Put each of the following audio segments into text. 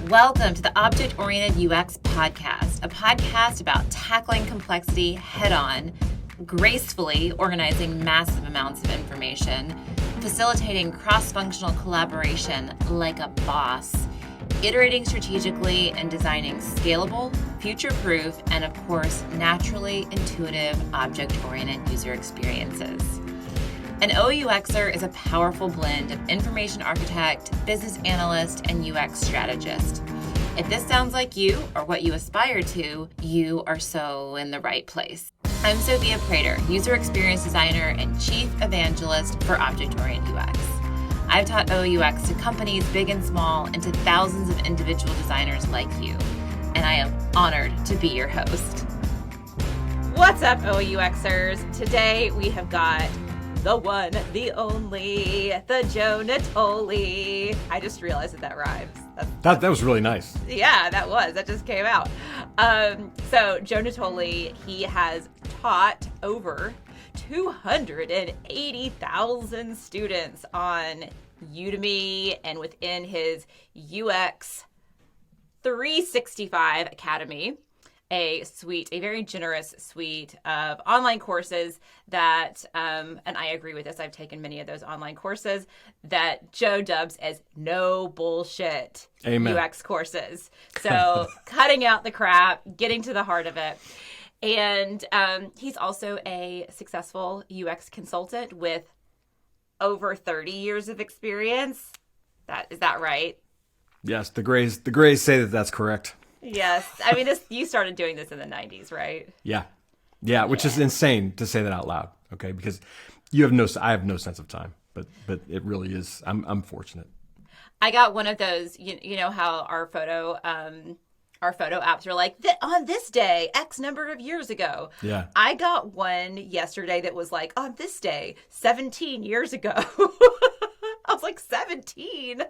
Welcome to the Object-Oriented UX podcast, a podcast about tackling complexity head-on, gracefully organizing massive amounts of information, facilitating cross-functional collaboration like a boss, iterating strategically and designing scalable, future-proof, and of course, naturally intuitive object-oriented user experiences. An OUXer is a powerful blend of information architect, business analyst, and UX strategist. If this sounds like you or what you aspire to, you are so in the right place. I'm Sophia Prater, user experience designer and chief evangelist for object-oriented UX. I've taught OUX to companies big and small and to thousands of individual designers like you, and I am honored to be your host. What's up, OUXers? Today we have got the one, the only, the Joe Natoli. I just realized that rhymes. That was really nice. Yeah, that just came out. So Joe Natoli, he has taught over 280,000 students on Udemy and within his UX 365 Academy. A very generous suite of online courses that, and I agree with this, I've taken many of those online courses that Joe dubs as no bullshit Amen. UX courses. So cutting out the crap, getting to the heart of it. And he's also a successful UX consultant with over 30 years of experience. Is that right? Yes, the Grays say that that's correct. Yes. I mean, you started doing this in the 90s, right? Yeah, which is insane to say that out loud, okay? Because I have no sense of time, but it really is. I'm fortunate. I got one of those, you know how our photo apps are like, on this day, X number of years ago. Yeah. I got one yesterday that was like, on this day, 17 years ago. I was like, 17?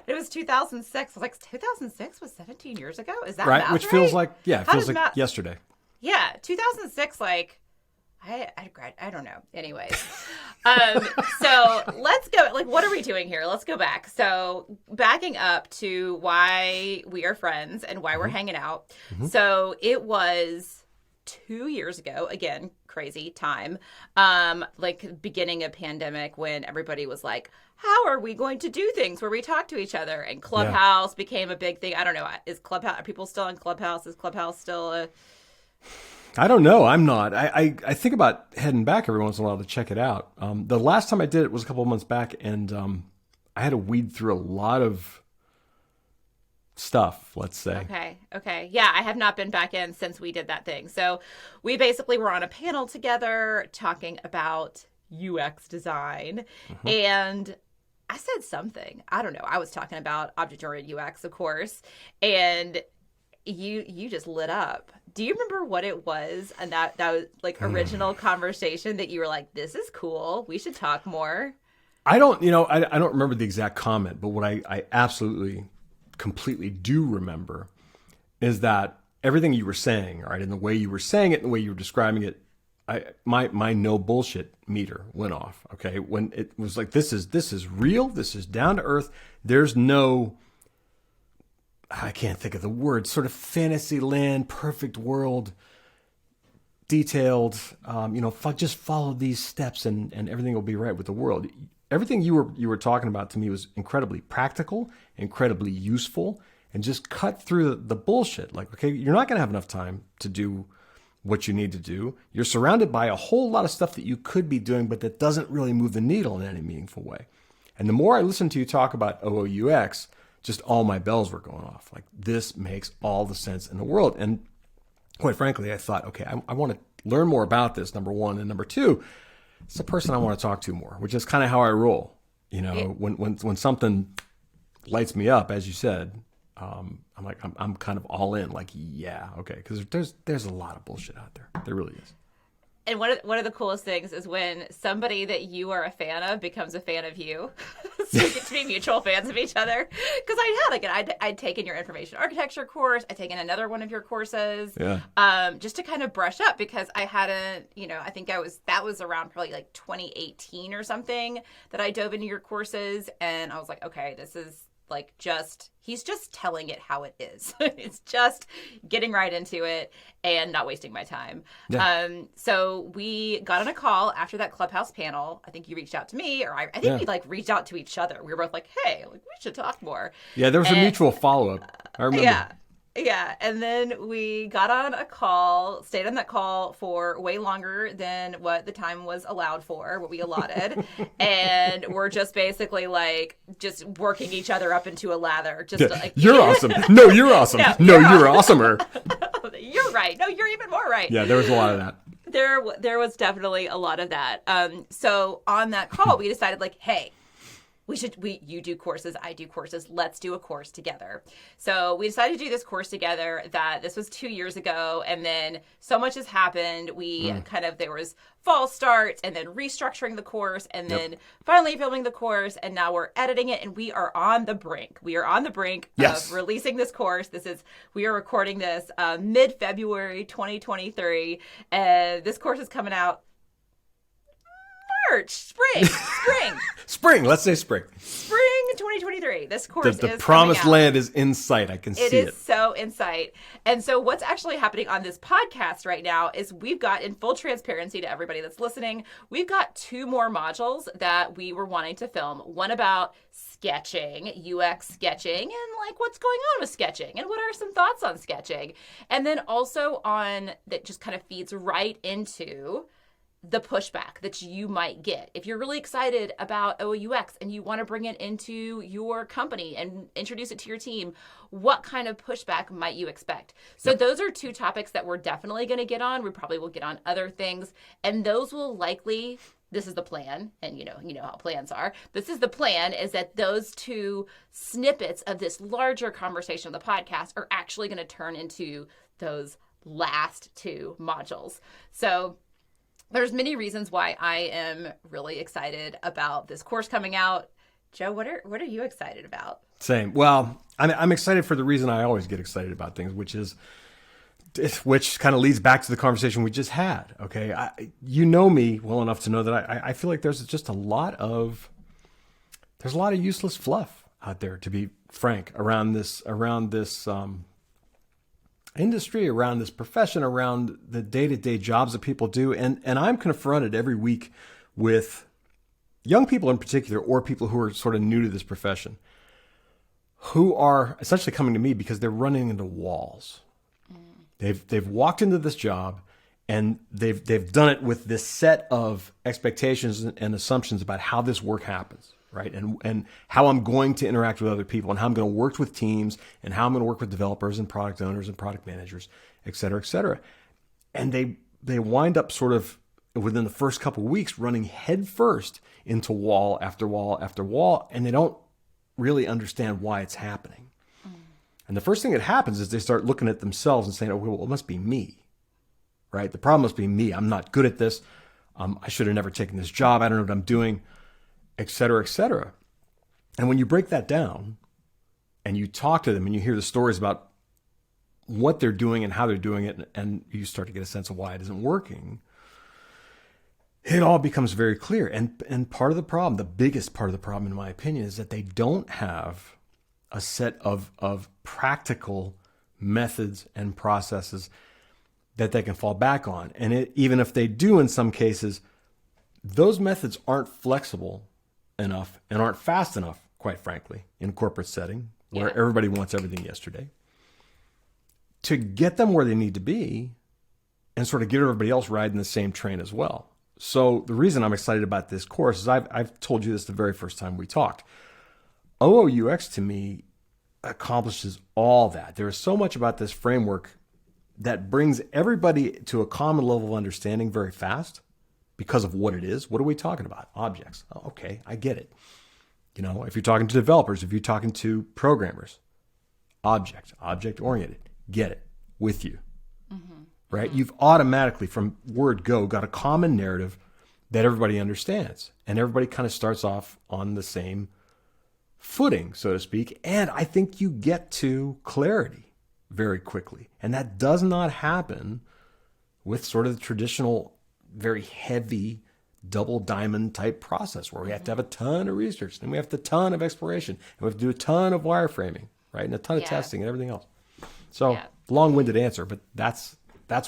It was 2006. I was like, 2006 was 17 years ago? Is that right? Which right? feels like, yesterday. Yeah, 2006, like, I don't know. Anyways. So let's go. Like, what are we doing here? Let's go back. So backing up to why we are friends and why we're hanging out. Mm-hmm. So it was 2 years ago, again, crazy time, like beginning of pandemic when everybody was like, how are we going to do things where we talk to each other? And Clubhouse became a big thing. I don't know. Are people still on Clubhouse? Is Clubhouse still a... I don't know. I'm not. I think about heading back every once in a while to check it out. The last time I did it was a couple of months back, and I had to weed through a lot of stuff, let's say. Okay. Yeah, I have not been back in since we did that thing. So we basically were on a panel together talking about UX design. Mm-hmm. And I said something. I don't know. I was talking about object-oriented UX, of course. And you just lit up. Do you remember what it was? And that was like original conversation that you were like, this is cool. We should talk more. I don't remember the exact comment, but what I absolutely completely do remember is that everything you were saying, right, and the way you were saying it and the way you were describing it, my no bullshit meter went off. Okay, when it was like, this is real, this is down to earth. There's no, I can't think of the word, sort of fantasy land, perfect world, detailed. Just follow these steps and everything will be right with the world. Everything you were talking about to me was incredibly practical, incredibly useful, and just cut through the bullshit. Like, okay, you're not going to have enough time to do what you need to do. You're surrounded by a whole lot of stuff that you could be doing, but that doesn't really move the needle in any meaningful way. And the more I listened to you talk about OOUX, just all my bells were going off. Like, this makes all the sense in the world. And quite frankly, I thought, okay, I want to learn more about this, number one. And number two, it's the person I want to talk to more, which is kind of how I roll. When something lights me up, as you said, I'm kind of all in. Like, yeah, okay, because there's a lot of bullshit out there. There really is. And one of the coolest things is when somebody that you are a fan of becomes a fan of you. So you get to be mutual fans of each other. Because I'd taken your information architecture course. I'd taken another one of your courses. Yeah. Just to kind of brush up because I hadn't, I think that was around probably like 2018 or something that I dove into your courses. And I was like, okay, this is he's just telling it how it is. It's just getting right into it and not wasting my time. Yeah. So we got on a call after that Clubhouse panel. I think you reached out to me, or I think we reached out to each other. We were both like, hey, we should talk more. Yeah, there was a mutual follow-up. I remember. Yeah. And then we got on a call, stayed on that call for way longer than what the time was allowed for, what we allotted. And we're just basically just working each other up into a lather. You're awesome. No, you're awesome. No, you're awesomer. You're right. No, you're even more right. Yeah, there was a lot of that. There was definitely a lot of that. So on that call, we decided hey, you do courses, I do courses. Let's do a course together. So we decided to do this course together. This was 2 years ago. And then so much has happened. There was fall starts and then restructuring the course and then finally filming the course. And now we're editing it and we are on the brink. We are on the brink of releasing this course. We are recording this mid-February 2023. And this course is coming out spring. Let's say spring 2023. This course is the promised land is in sight. I can see it. It is so in sight. And so what's actually happening on this podcast right now is we've got, in full transparency to everybody that's listening, we've got 2 more modules that we were wanting to film. One about sketching, UX sketching, and what's going on with sketching and what are some thoughts on sketching. And then also that just kind of feeds right into the pushback that you might get. If you're really excited about OOUX and you want to bring it into your company and introduce it to your team, what kind of pushback might you expect? So those are 2 topics that we're definitely going to get on. We probably will get on other things, and those will likely, this is the plan, and you know how plans are. This is the plan, is that those 2 snippets of this larger conversation of the podcast are actually going to turn into those last 2 modules. So there's many reasons why I am really excited about this course coming out. Joe, what are you excited about? Same. Well, I'm excited for the reason I always get excited about things, which kind of leads back to the conversation we just had. Okay, you know me well enough to know that I feel like there's just a lot of useless fluff out there, to be frank, around this industry, around this profession, around the day-to-day jobs that people do. And I'm confronted every week with young people in particular, or people who are sort of new to this profession, who are essentially coming to me because they're running into walls. They've walked into this job and they've done it with this set of expectations and assumptions about how this work happens, right? And how I'm going to interact with other people, and how I'm going to work with teams, and how I'm going to work with developers and product owners and product managers, et cetera, et cetera. And they wind up sort of within the first couple of weeks running headfirst into wall after wall after wall, and they don't really understand why it's happening. And the first thing that happens is they start looking at themselves and saying, oh, well, it must be me, right? The problem must be me. I'm not good at this. I should have never taken this job. I don't know what I'm doing, et cetera, et cetera. And when you break that down and you talk to them and you hear the stories about what they're doing and how they're doing it, and you start to get a sense of why it isn't working, it all becomes very clear. And part of the problem, the biggest part of the problem, in my opinion, is that they don't have a set of practical methods and processes that they can fall back on. And even if they do, in some cases, those methods aren't flexible enough and aren't fast enough, quite frankly, in a corporate setting where everybody wants everything yesterday, to get them where they need to be and sort of get everybody else riding the same train as well. So the reason I'm excited about this course is I've told you this the very first time we talked. OOUX to me accomplishes all that. There is so much about this framework that brings everybody to a common level of understanding very fast because of what it is. What are we talking about? Objects. Oh, okay, I get it. You know, if you're talking to developers, if you're talking to programmers, object-oriented, get it, with you, right? You've automatically, from word go, got a common narrative that everybody understands. And everybody kind of starts off on the same footing, so to speak. And I think you get to clarity very quickly. And that does not happen with sort of the traditional, very heavy double diamond type process where we have to have a ton of research, then we have a ton of exploration, and we have to do a ton of wireframing, right? And a ton of testing and everything else. So long-winded answer, but that's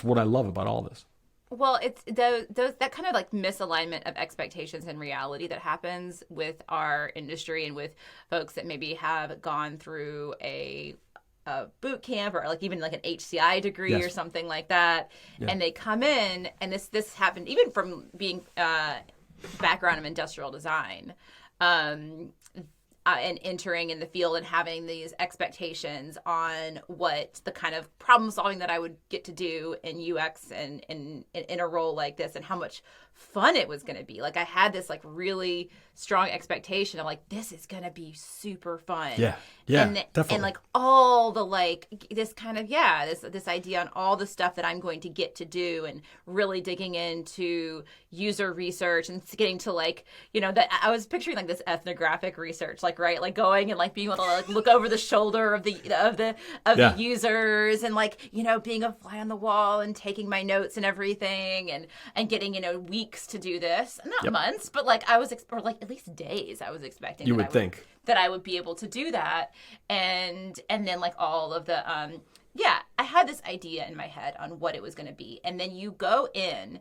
what I love about all this. Well, it's that kind of like misalignment of expectations and reality that happens with our industry and with folks that maybe have gone through a boot camp or like even like an HCI degree or something like that. Yeah. And they come in, and this happened even from being background of industrial design, and entering in the field and having these expectations on what the kind of problem solving that I would get to do in UX and in a role like this, and how much fun it was going to be. Like I had this like really strong expectation of like, this is going to be super fun. Yeah, definitely. And like all the like this kind of, this idea on all the stuff that I'm going to get to do, and really digging into user research and getting to like, that I was picturing like this ethnographic research, like, right, like going and like being able to like look over the shoulder of the users, and like, being a fly on the wall and taking my notes and everything, and getting, weeks to do this, not months, but like I was, or like at least days I was expecting. You would think that I would be able to do that. And then like all of the, I had this idea in my head on what it was going to be. And then you go in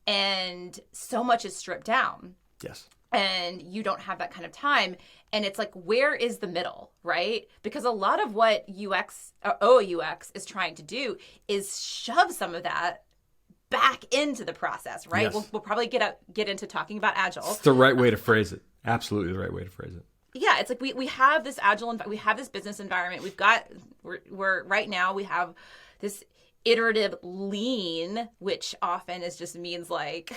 and so much is stripped down. Yes. And you don't have that kind of time. And it's like, where is the middle, right? Because a lot of what UX or OOUX is trying to do is shove some of that back into the process, right? Yes. We'll probably get into talking about agile. It's the right way to phrase it. Absolutely the right way to phrase it. Yeah, it's like we have this agile, we have this business environment. We're right now we have this iterative lean, which often just means like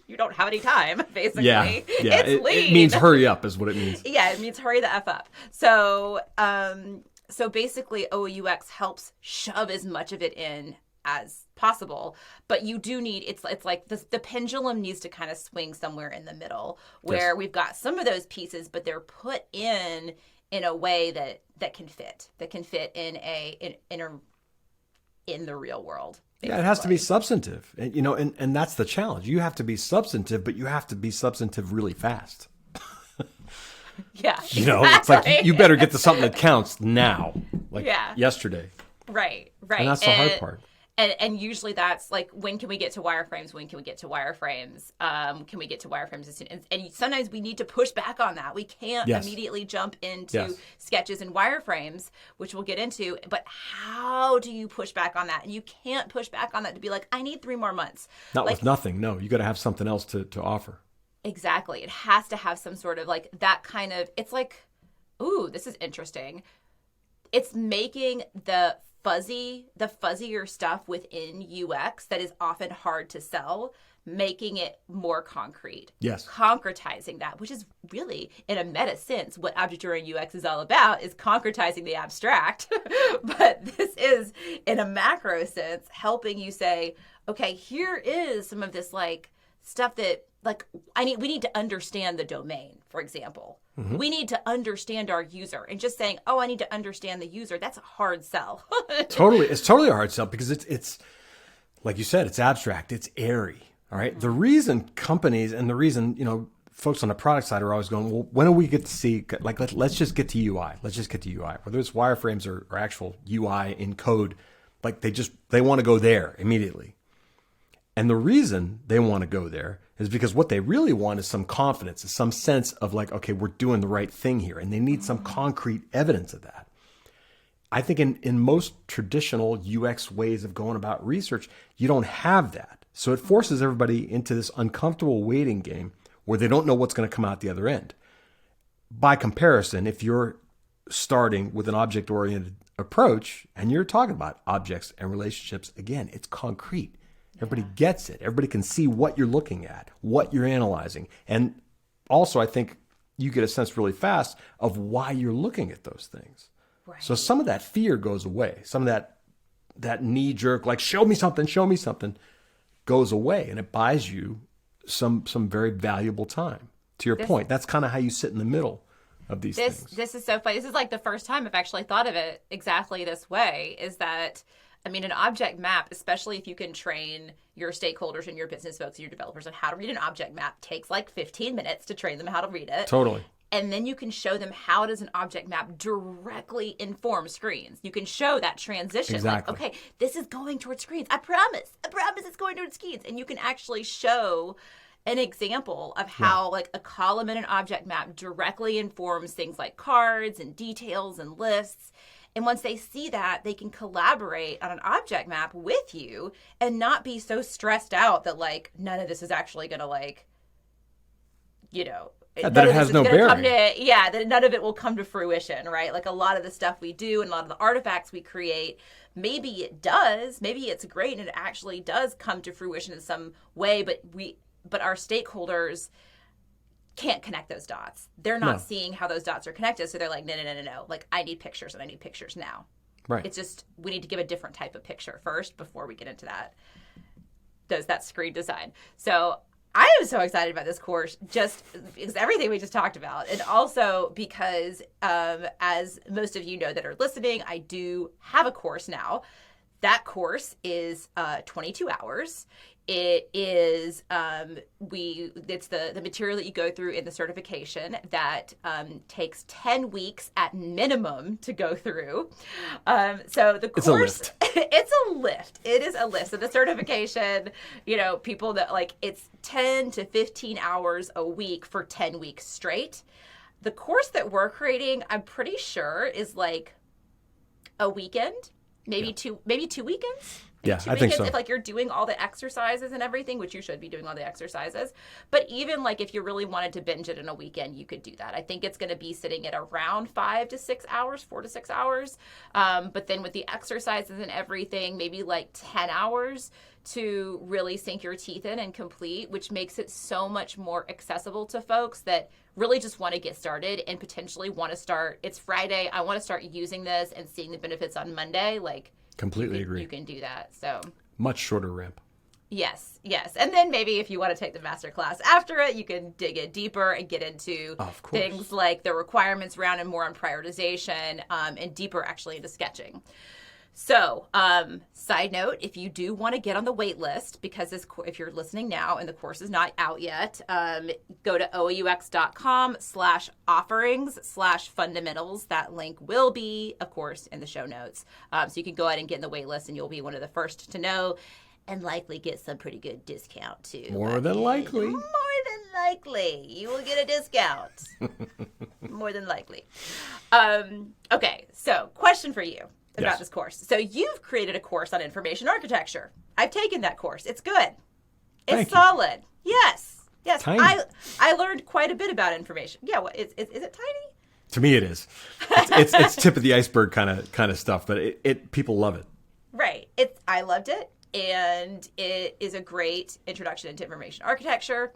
you don't have any time, basically. Yeah. It's lean. It means hurry up is what it means. Yeah, it means hurry the F up. So basically OOUX helps shove as much of it in as possible, but you do need, it's like the pendulum needs to kind of swing somewhere in the middle where we've got some of those pieces, but they're put in a way that can fit in the real world. Basically. Yeah, it has to be substantive, and that's the challenge. You have to be substantive, but you have to be substantive really fast. Yeah, it's like you better get to something that counts now, like yesterday. Right. And that's the hard part. And usually that's like, when can we get to wireframes? When can we get to wireframes? Can we get to wireframes as soon? And sometimes we need to push back on that. We can't immediately jump into sketches and wireframes, which we'll get into. But how do you push back on that? And you can't push back on that to be like, I need 3 more months. Not with nothing. No, you got to have something else to offer. Exactly. It has to have some sort of like that kind of, it's like, ooh, this is interesting. It's making the fuzzier stuff within UX that is often hard to sell, making it more concrete. Yes. Concretizing that, which is really, in a meta sense, what object-oriented UX is all about, is concretizing the abstract. But this is, in a macro sense, helping you say, okay, here is some of this like stuff that like we need to understand the domain, for example. Mm-hmm. We need to understand our user, and just saying, "Oh, I need to understand the user." That's a hard sell. Totally, it's totally a hard sell because it's like you said, it's abstract, it's airy. All right. Mm-hmm. The reason companies and the reason folks on the product side are always going, well, when do we get to see like let's just get to UI. Let's just get to UI. Whether it's wireframes or actual UI in code, like they want to go there immediately. And the reason they want to go there is because what they really want is some confidence, is some sense of like, okay, we're doing the right thing here. And they need some concrete evidence of that. I think in most traditional UX ways of going about research, you don't have that. So it forces everybody into this uncomfortable waiting game where they don't know what's going to come out the other end. By comparison, if you're starting with an object-oriented approach and you're talking about objects and relationships, again, it's concrete. Everybody gets it. Everybody can see what you're looking at, what you're analyzing. And also, I think you get a sense really fast of why you're looking at those things. Right. So some of that fear goes away. Some of that knee-jerk, like, show me something, goes away. And it buys you some very valuable time. To your point, that's kind of how you sit in the middle of these things. This is so funny. This is like the first time I've actually thought of it exactly this way, is that I mean, an object map, especially if you can train your stakeholders and your business folks and your developers on how to read an object map, takes like 15 minutes to train them how to read it. Totally. And then you can show them how does an object map directly inform screens. You can show that transition. Exactly. Like, okay, this is going towards screens. I promise it's going towards screens. And you can actually show an example of how like a column in an object map directly informs things like cards and details and lists. And once they see that, they can collaborate on an object map with you and not be so stressed out that like none of this is actually going to like, you know, that it has no bearing. That none of it will come to fruition, right? Like a lot of the stuff we do and a lot of the artifacts we create, maybe it does, maybe it's great and it actually does come to fruition in some way, but our stakeholders can't connect those dots. They're not seeing how those dots are connected, so they're like, no. Like, I need pictures and I need pictures now. Right. It's just, we need to give a different type of picture first before we get into that screen design. So I am so excited about this course, just because everything we just talked about. And also because, as most of you know that are listening, I do have a course now. That course is 22 hours. It is it's the material that you go through in the certification that takes 10 weeks at minimum to go through. So the course, it's a lift. It is a lift. So the certification, you know, people that like it's 10 to 15 hours a week for 10 weeks straight. The course that we're creating, I'm pretty sure is like a weekend, maybe two weekends. Yeah, I think so. If like you're doing all the exercises and everything, which you should be doing all the exercises. But even like if you really wanted to binge it in a weekend, you could do that. I think it's going to be sitting at around 4 to 6 hours. But then with the exercises and everything, maybe like 10 hours to really sink your teeth in and complete, which makes it so much more accessible to folks that really just want to get started and potentially want to start. It's Friday. I want to start using this and seeing the benefits on Monday. Like, completely agree. You can do that. So much shorter ramp. Yes. And then maybe if you want to take the master class after it, you can dig in deeper and get into things like the requirements around and more on prioritization and deeper actually into sketching. So, side note, if you do want to get on the wait list, because if you're listening now and the course is not out yet, go to OUX.com/offerings/fundamentals. That link will be, of course, in the show notes. So you can go ahead and get in the wait list and you'll be one of the first to know and likely get some pretty good discount too. More than likely. You will get a discount. More than likely. Okay, so question for you about this course. So you've created a course on information architecture. I've taken that course. It's good. It's solid. Yes. Tiny. I learned quite a bit about information. Yeah. What is it tiny? To me, it is. It's tip of the iceberg kind of stuff, but it people love it. Right. I loved it, and it is a great introduction into information architecture.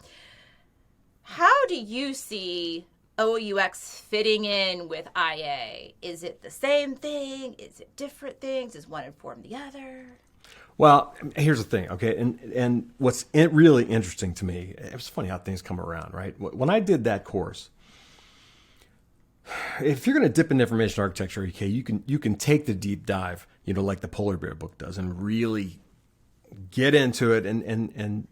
How do you see OUX fitting in with IA? Is it the same thing? Is it different things? Does one inform the other? Well, here's the thing, okay? And what's really interesting to me, it's funny how things come around, right? When I did that course, if you're going to dip into information architecture, okay, you can take the deep dive, you know, like the Polar Bear book does, and really get into it and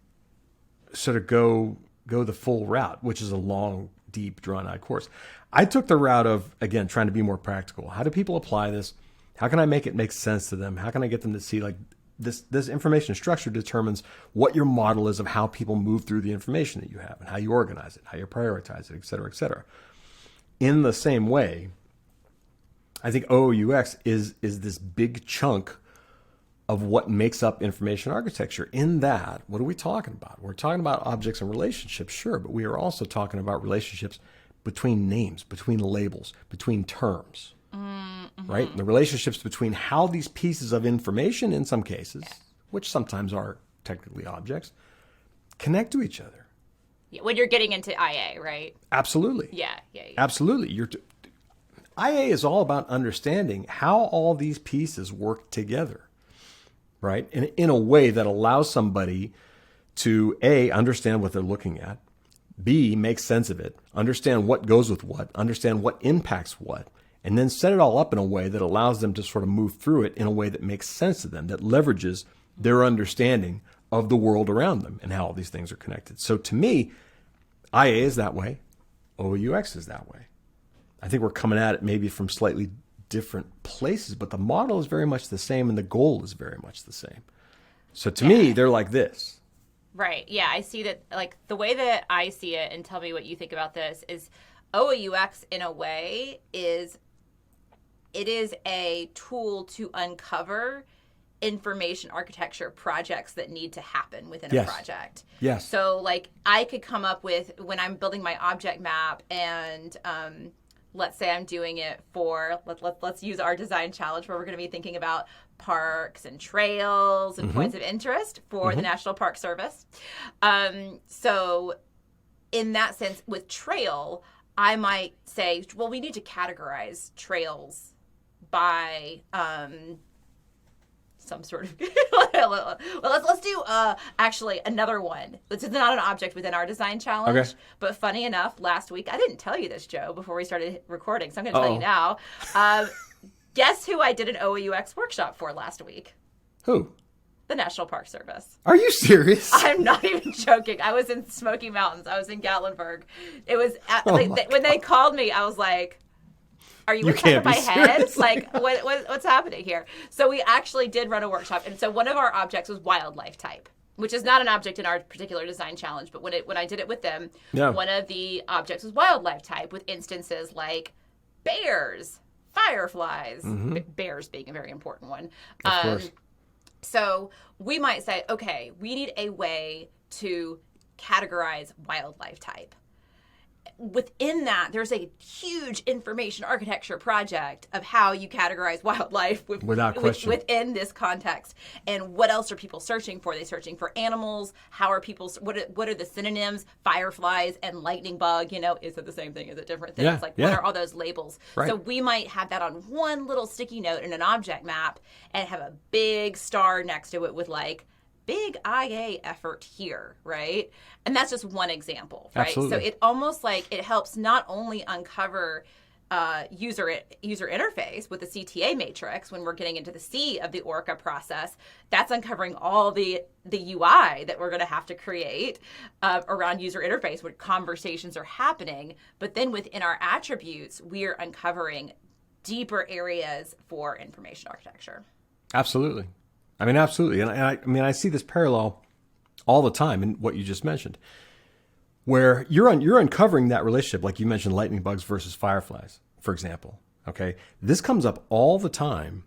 sort of go the full route, which is a long, deep, drawn-out course. I took the route of, again, trying to be more practical. How do people apply this? How can I make it make sense to them? How can I get them to see, like, this information structure determines what your model is of how people move through the information that you have and how you organize it, how you prioritize it, et cetera, et cetera. In the same way, I think OOUX is this big chunk of what makes up information architecture. In that, what are we talking about? We're talking about objects and relationships, sure, but we are also talking about relationships between names, between labels, between terms, right? The relationships between how these pieces of information, in some cases, which sometimes are technically objects, connect to each other. Yeah, when you're getting into IA, right? Absolutely. Yeah. Absolutely. IA is all about understanding how all these pieces work together, right? In a way that allows somebody to, A, understand what they're looking at, B, make sense of it, understand what goes with what, understand what impacts what, and then set it all up in a way that allows them to sort of move through it in a way that makes sense to them, that leverages their understanding of the world around them and how all these things are connected. So to me, IA is that way. OOUX is that way. I think we're coming at it maybe from slightly different places, but the model is very much the same and the goal is very much the same. So to me, they're like this. Right. Yeah, I see that. Like the way that I see it, and tell me what you think about this, is OOUX in a way is a tool to uncover information architecture projects that need to happen within a project. Yes. So like I could come up with, when I'm building my object map, and let's say I'm doing it for, let's use our design challenge where we're going to be thinking about parks and trails and points of interest for the National Park Service. So in that sense, with trail, I might say, well, we need to categorize trails by some sort of well, let's do actually another one. This is not an object within our design challenge, okay. But funny enough, last week, I didn't tell you this, Joe, before we started recording, so I'm going to tell you now. Guess who I did an OOUX workshop for last week? Who? The National Park Service. Are you serious? I'm not even joking. I was in Smoky Mountains. I was in Gatlinburg. It was when they called me, I was like, are you inside of my head? Like, what's happening here? So we actually did run a workshop. And so one of our objects was wildlife type, which is not an object in our particular design challenge. But when I did it with them, one of the objects was wildlife type with instances like bears, fireflies, bears being a very important one. Of course. So we might say, okay, we need a way to categorize wildlife type. Within that, there's a huge information architecture project of how you categorize wildlife without question within this context. And what else are people searching for? Are they searching for animals? How are people? What are the synonyms? Fireflies and lightning bug. You know, is it the same thing? Is it different things? What are all those labels? Right. So we might have that on one little sticky note in an object map and have a big star next to it with like, big IA effort here, right? And that's just one example, right? Absolutely. So it almost like it helps not only uncover user interface with the CTA matrix when we're getting into the C of the ORCA process. That's uncovering all the UI that we're going to have to create around user interface when conversations are happening. But then within our attributes, we are uncovering deeper areas for information architecture. Absolutely. I mean, absolutely. And I see this parallel all the time in what you just mentioned, where you're uncovering that relationship, like you mentioned, lightning bugs versus fireflies, for example. Okay. This comes up all the time.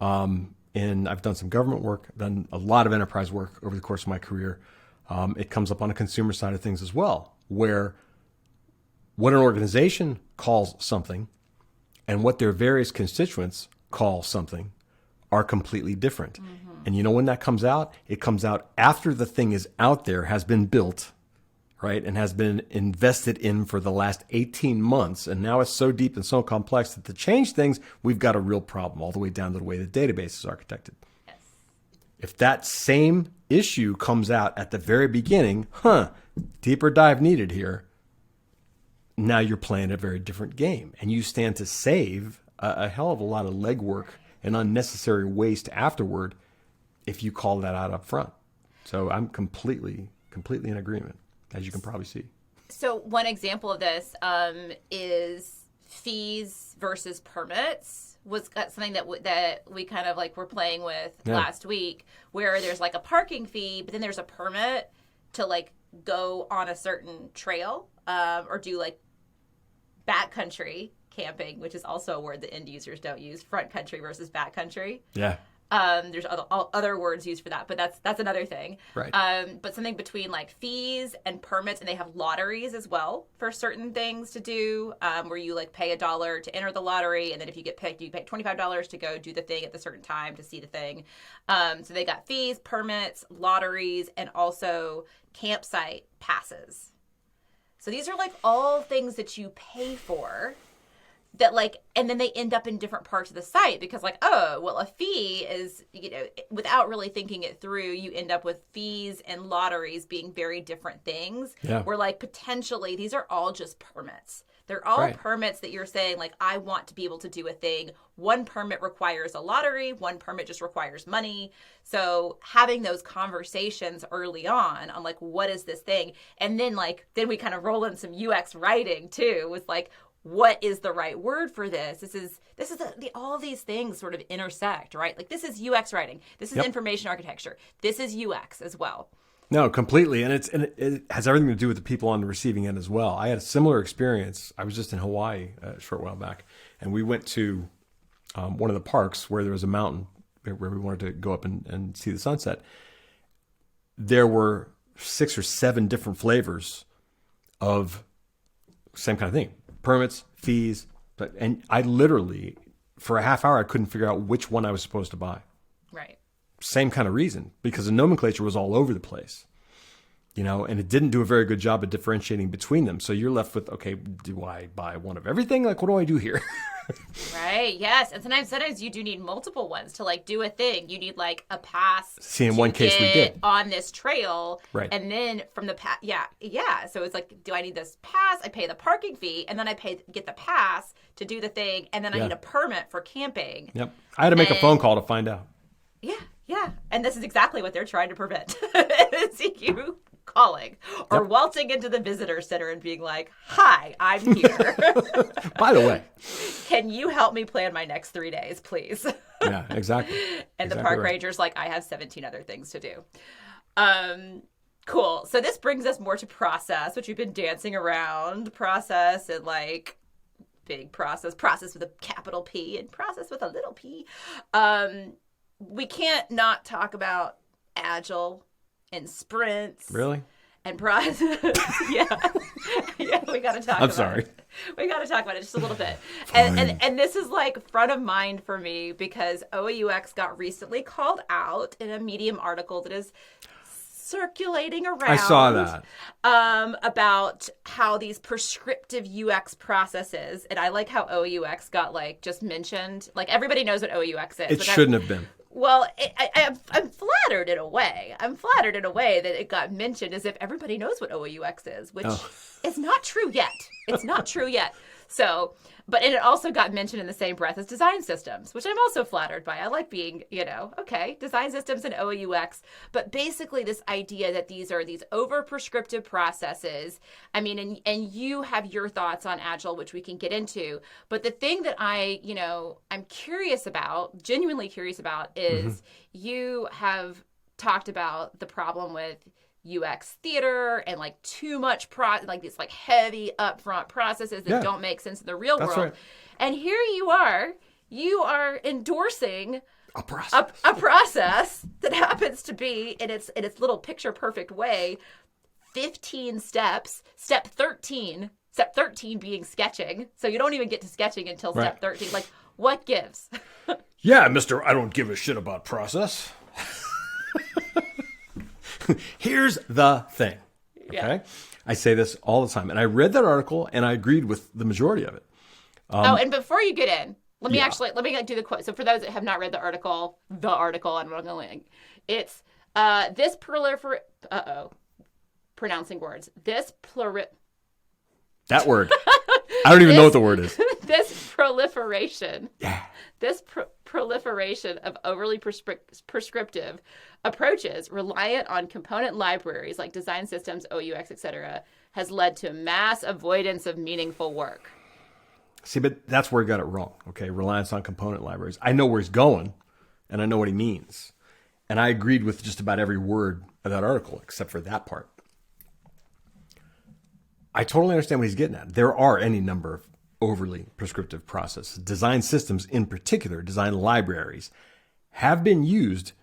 And I've done some government work, done a lot of enterprise work over the course of my career. It comes up on the consumer side of things as well, where what an organization calls something and what their various constituents call something are completely different. And you know when that comes out? It comes out after the thing is out there, has been built, right? And has been invested in for the last 18 months. And now it's so deep and so complex that to change things, we've got a real problem all the way down to the way the database is architected. Yes. If that same issue comes out at the very beginning, deeper dive needed here, now you're playing a very different game. And you stand to save a hell of a lot of legwork and unnecessary waste afterward if you call that out up front. So I'm completely in agreement, as you can probably see. So one example of this is fees versus permits was something that we kind of like were playing with last week, where there's like a parking fee, but then there's a permit to like go on a certain trail or do like backcountry camping, which is also a word that end users don't use, front country versus back country. Yeah. There's other words used for that, but that's another thing. Right. But something between like fees and permits, and they have lotteries as well for certain things to do, where you like pay $1 to enter the lottery, and then if you get picked, you pay $25 to go do the thing at the certain time to see the thing. So they got fees, permits, lotteries, and also campsite passes. So these are like all things that you pay for. That like, and then they end up in different parts of the site because like, oh, well, a fee is, without really thinking it through, you end up with fees and lotteries being very different things. Yeah. Where like potentially these are all just permits. They're all Right. permits that you're saying, like, I want to be able to do a thing. One permit requires a lottery. One permit just requires money. So having those conversations early on like, what is this thing? And then then we kind of roll in some UX writing too, with like, what is the right word for this? This is all these things sort of intersect, right? Like, this is UX writing. This is information architecture. This is UX as well. No, completely. And it has everything to do with the people on the receiving end as well. I had a similar experience. I was just in Hawaii a short while back, and we went to one of the parks where there was a mountain where we wanted to go up and see the sunset. There were 6 or 7 different flavors of same kind of thing. Permits, fees. And I literally, for a half hour, I couldn't figure out which one I was supposed to buy. Right. Same kind of reason, because the nomenclature was all over the place, and it didn't do a very good job of differentiating between them. So you're left with, okay, do I buy one of everything? Like, what do I do here? Right. Yes. And sometimes you do need multiple ones to do a thing. You need a pass. See, in one case we did on this trail. Right. And then from the pass. Yeah. Yeah. So it's do I need this pass? I pay the parking fee, and then I get the pass to do the thing. And then I need a permit for camping. Yep. I had to make a phone call to find out. Yeah. Yeah. And this is exactly what they're trying to prevent. See you calling or waltzing into the visitor center and being like, hi, I'm here. By the way, can you help me plan my next 3 days, please? Yeah, exactly. And the park ranger's like, I have 17 other things to do. Cool. So this brings us more to process, which we've been dancing around. Process and big process with a capital P and process with a little p. We can't not talk about agile and sprints. Really? And process. Yeah, we got to talk about I'm sorry. it. We got to talk about it just a little bit. And this is front of mind for me because OOUX got recently called out in a Medium article that is circulating around. I saw that. About how these prescriptive UX processes, and I like how OOUX got just mentioned. Everybody knows what OOUX is. It shouldn't have been. Well, I'm flattered in a way. I'm flattered in a way that it got mentioned as if everybody knows what OOUX is, which is not true yet. It's not true yet. So, but it also got mentioned in the same breath as design systems, which I'm also flattered by. I like being, okay, design systems and OOUX. But basically this idea that these are these over-prescriptive processes. I mean, and you have your thoughts on Agile, which we can get into. But the thing that I'm curious about, genuinely curious about, is you have talked about the problem with UX theater and too much these heavy upfront processes that don't make sense in the real world. Right. And here you are endorsing a process that happens to be in its little picture perfect way 15 steps, step 13 being sketching. So you don't even get to sketching until step 13. What gives? Yeah, Mr. I don't give a shit about process. Here's the thing. Okay. Yeah. I say this all the time. And I read that article and I agreed with the majority of it. And before you get in, let me do the quote. So for those that have not read the article, I'm not going to link. It's this pronouncing words. That word. I don't even know what the word is. This proliferation. Yeah. This proliferation of overly prescriptive approaches reliant on component libraries like design systems, OUX, etc., has led to mass avoidance of meaningful work. See, but that's where he got it wrong. Okay, reliance on component libraries. I know where he's going, and I know what he means. And I agreed with just about every word of that article, except for that part. I totally understand what he's getting at. There are any number of overly prescriptive processes. Design systems in particular, design libraries, have been used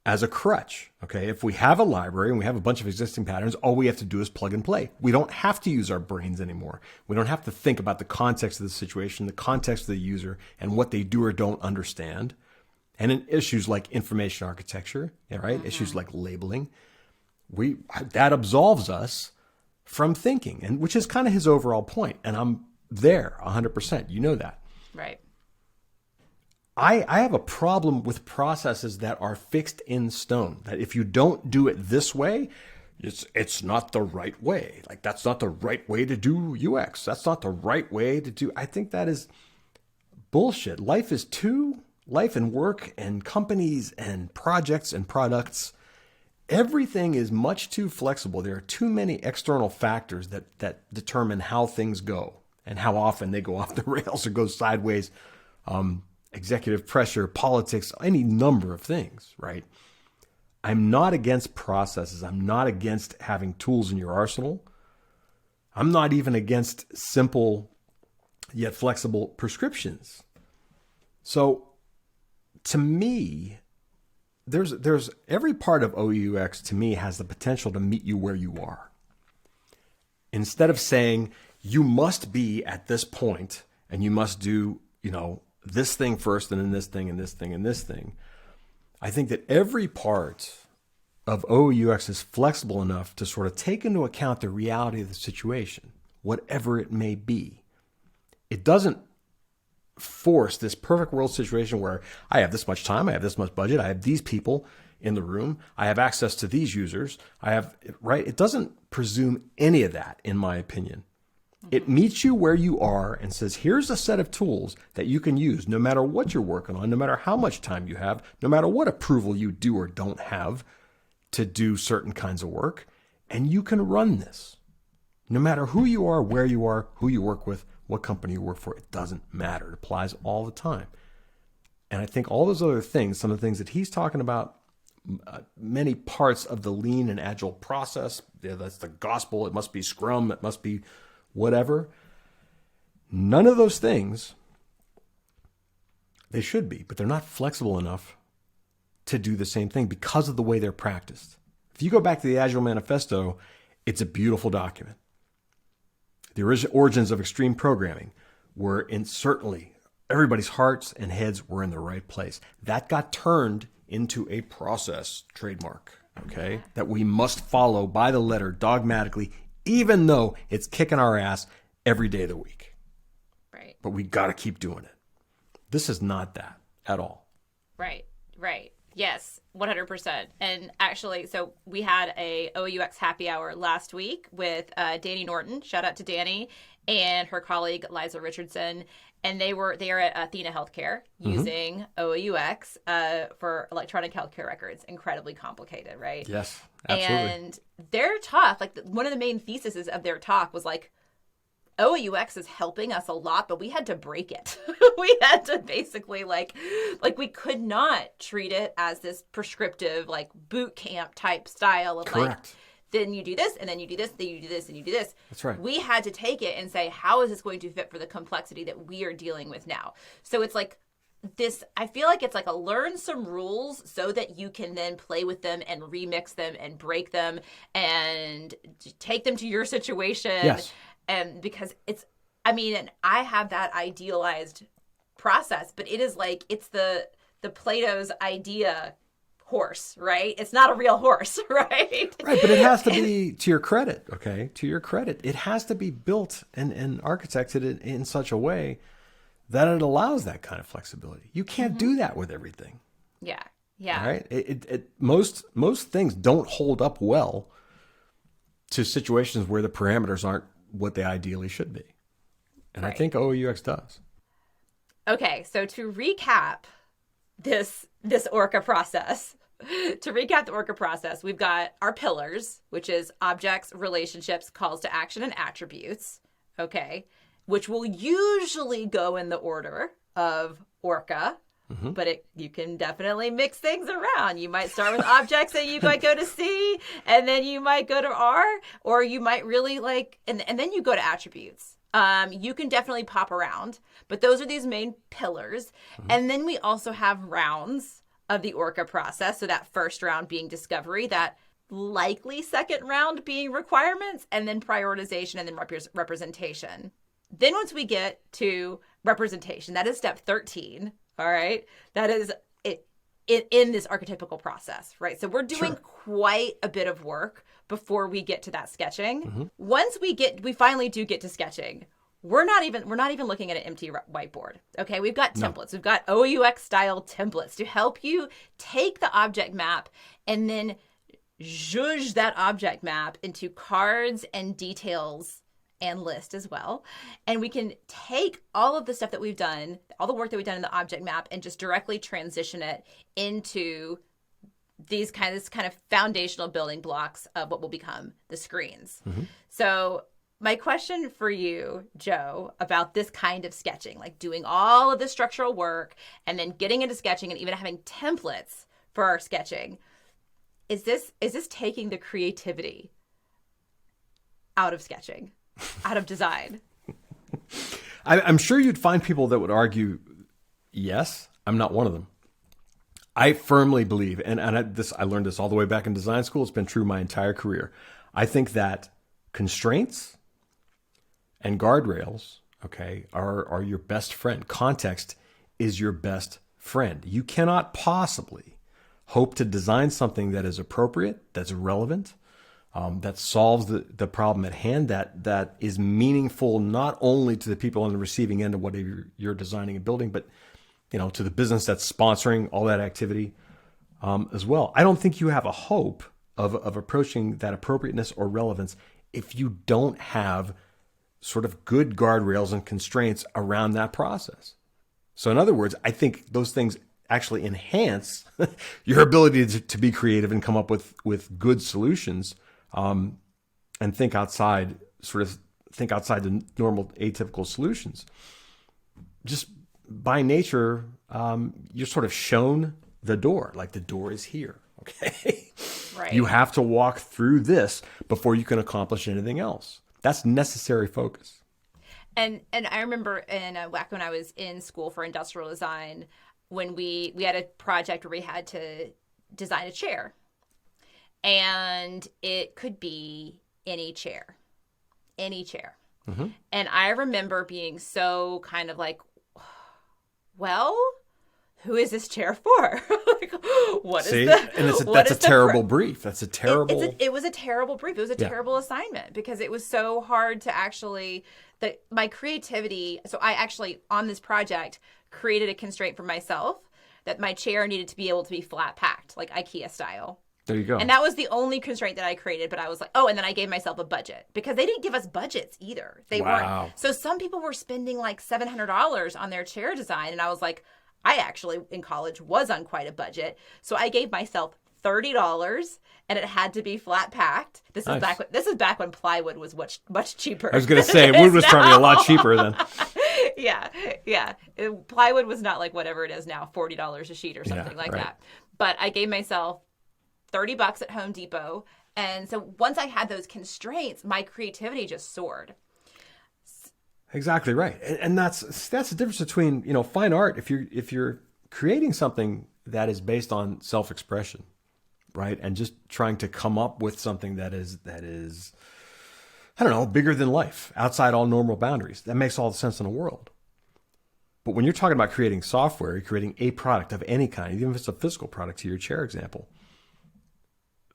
as a crutch. Okay, if we have a library and we have a bunch of existing patterns, all we have to do is plug and play. We don't have to use our brains anymore. We don't have to think about the context of the situation, the context of the user, and what they do or don't understand. And in issues like information architecture, right? Issues like labeling, that absolves us from thinking, and which is kind of his overall point. And I'm there 100%. You know that. Right. I have a problem with processes that are fixed in stone, that if you don't do it this way, it's not the right way. Like, that's not the right way to do UX. That's not the right way to do. I think that is bullshit. Life and work and companies and projects and products, everything is much too flexible. There are too many external factors that determine how things go and how often they go off the rails or go sideways. Executive pressure, politics, any number of things, right? I'm not against processes. I'm not against having tools in your arsenal. I'm not even against simple yet flexible prescriptions. So to me, there's every part of OUX to me has the potential to meet you where you are. Instead of saying you must be at this point and you must do, this thing first and then this thing and this thing and this thing. I think that every part of OUX is flexible enough to sort of take into account the reality of the situation, whatever it may be. It doesn't force this perfect world situation where I have this much time, I have this much budget, I have these people in the room, I have access to these users, right? It doesn't presume any of that, in my opinion. It meets you where you are and says, here's a set of tools that you can use no matter what you're working on, no matter how much time you have, no matter what approval you do or don't have to do certain kinds of work. And you can run this. No matter who you are, where you are, who you work with, what company you work for, it doesn't matter. It applies all the time. And I think all those other things, some of the things that he's talking about, many parts of the lean and agile process, that's the gospel, it must be Scrum, it must be whatever. None of those things, they should be, but they're not flexible enough to do the same thing because of the way they're practiced. If you go back to the Agile Manifesto, it's a beautiful document. The origins of extreme programming were certainly everybody's hearts and heads were in the right place. That got turned into a process trademark, okay, that we must follow by the letter dogmatically, even though it's kicking our ass every day of the week. Right. But we got to keep doing it. This is not that at all. Right. Yes, 100%. And actually, so we had a OUX happy hour last week with Danny Norton. Shout out to Danny and her colleague Liza Richardson. And they are at Athena Healthcare using OUX for electronic healthcare records. Incredibly complicated, right? Yes, absolutely. And their talk, like one of the main theses of their talk was like, OUX is helping us a lot, but we had to break it. We had to basically like we could not treat it as this prescriptive, like boot camp type style of Correct. Like, then you do this, and then you do this, then you do this, and you do this. That's right. We had to take it and say, how is this going to fit for the complexity that we are dealing with now? So it's like this, I feel like it's like a learn some rules so that you can then play with them and remix them and break them and take them to your situation. Yes. And because it's, and I have that idealized process, but it is like, it's the Plato's idea horse, right? It's not a real horse, right? Right, but it has to be to your credit, okay? To your credit. It has to be built and architected in such a way that it allows that kind of flexibility. You can't do that with everything. Yeah. Right? Most things don't hold up well to situations where the parameters aren't what they ideally should be. And right. I think OUX does. Okay, so to recap this ORCA process, we've got our pillars, which is objects, relationships, calls to action, and attributes, okay, which will usually go in the order of ORCA, but you can definitely mix things around. You might start with objects and you might go to C, and then you might go to R, or you might really and then you go to attributes. You can definitely pop around, but those are these main pillars. And then we also have rounds of the ORCA process. So that first round being discovery, that likely second round being requirements, and then prioritization, and then representation. Then once we get to representation, that is step 13. All right. That is it in this archetypical process, right? So we're doing quite a bit of work before we get to that sketching. Once we finally do get to sketching, we're not even looking at an empty whiteboard. Okay. We've got templates. We've got OUX style templates to help you take the object map and then zhuzh that object map into cards and details and list as well. And we can take all of the stuff that we've done, all the work that we've done in the object map, and just directly transition it into these kind of foundational building blocks of what will become the screens. So my question for you, Joe, about this kind of sketching, like doing all of the structural work and then getting into sketching and even having templates for our sketching, is this taking the creativity out of sketching, out of design? I'm sure you'd find people that would argue, yes. I'm not one of them. I firmly believe, and I learned this all the way back in design school. It's been true my entire career. I think that constraints and guardrails, okay, are your best friend. Context is your best friend. You cannot possibly hope to design something that is appropriate, that's relevant, that solves the problem at hand, that is meaningful not only to the people on the receiving end of whatever you're designing and building, but to the business that's sponsoring all that activity as well. I don't think you have a hope of approaching that appropriateness or relevance if you don't have sort of good guardrails and constraints around that process. So in other words, I think those things actually enhance your ability to be creative and come up with good solutions, and think outside the normal atypical solutions. Just by nature, you're sort of shown the door, like the door is here. Okay. Right. You have to walk through this before you can accomplish anything else. That's necessary focus. And I remember back when I was in school for industrial design, when we had a project where we had to design a chair, and it could be any chair. Mm-hmm. And I remember being so kind of like, well, who is this chair for? Like, what See? is the? And that's a terrible brief. That's a terrible. It was a terrible brief. It was a terrible assignment because it was so hard to actually my creativity. So I actually on this project created a constraint for myself that my chair needed to be able to be flat packed, like IKEA style. There you go. And that was the only constraint that I created. But I was like, oh, and then I gave myself a budget because they didn't give us budgets either. They weren't. So some people were spending like $700 on their chair design. And I was like, I actually in college was on quite a budget. So I gave myself $30 and it had to be flat packed. This is back when plywood was much cheaper. I was going to say wood was probably a lot cheaper then. Yeah. Plywood was not like whatever it is now, $40 a sheet or something that. But I gave myself $30 at Home Depot. And so once I had those constraints, my creativity just soared. Exactly right. And that's the difference between, fine art. If you're creating something that is based on self-expression, right? And just trying to come up with something that is, I don't know, bigger than life, outside all normal boundaries. That makes all the sense in the world. But when you're talking about creating software, you're creating a product of any kind, even if it's a physical product to your chair example,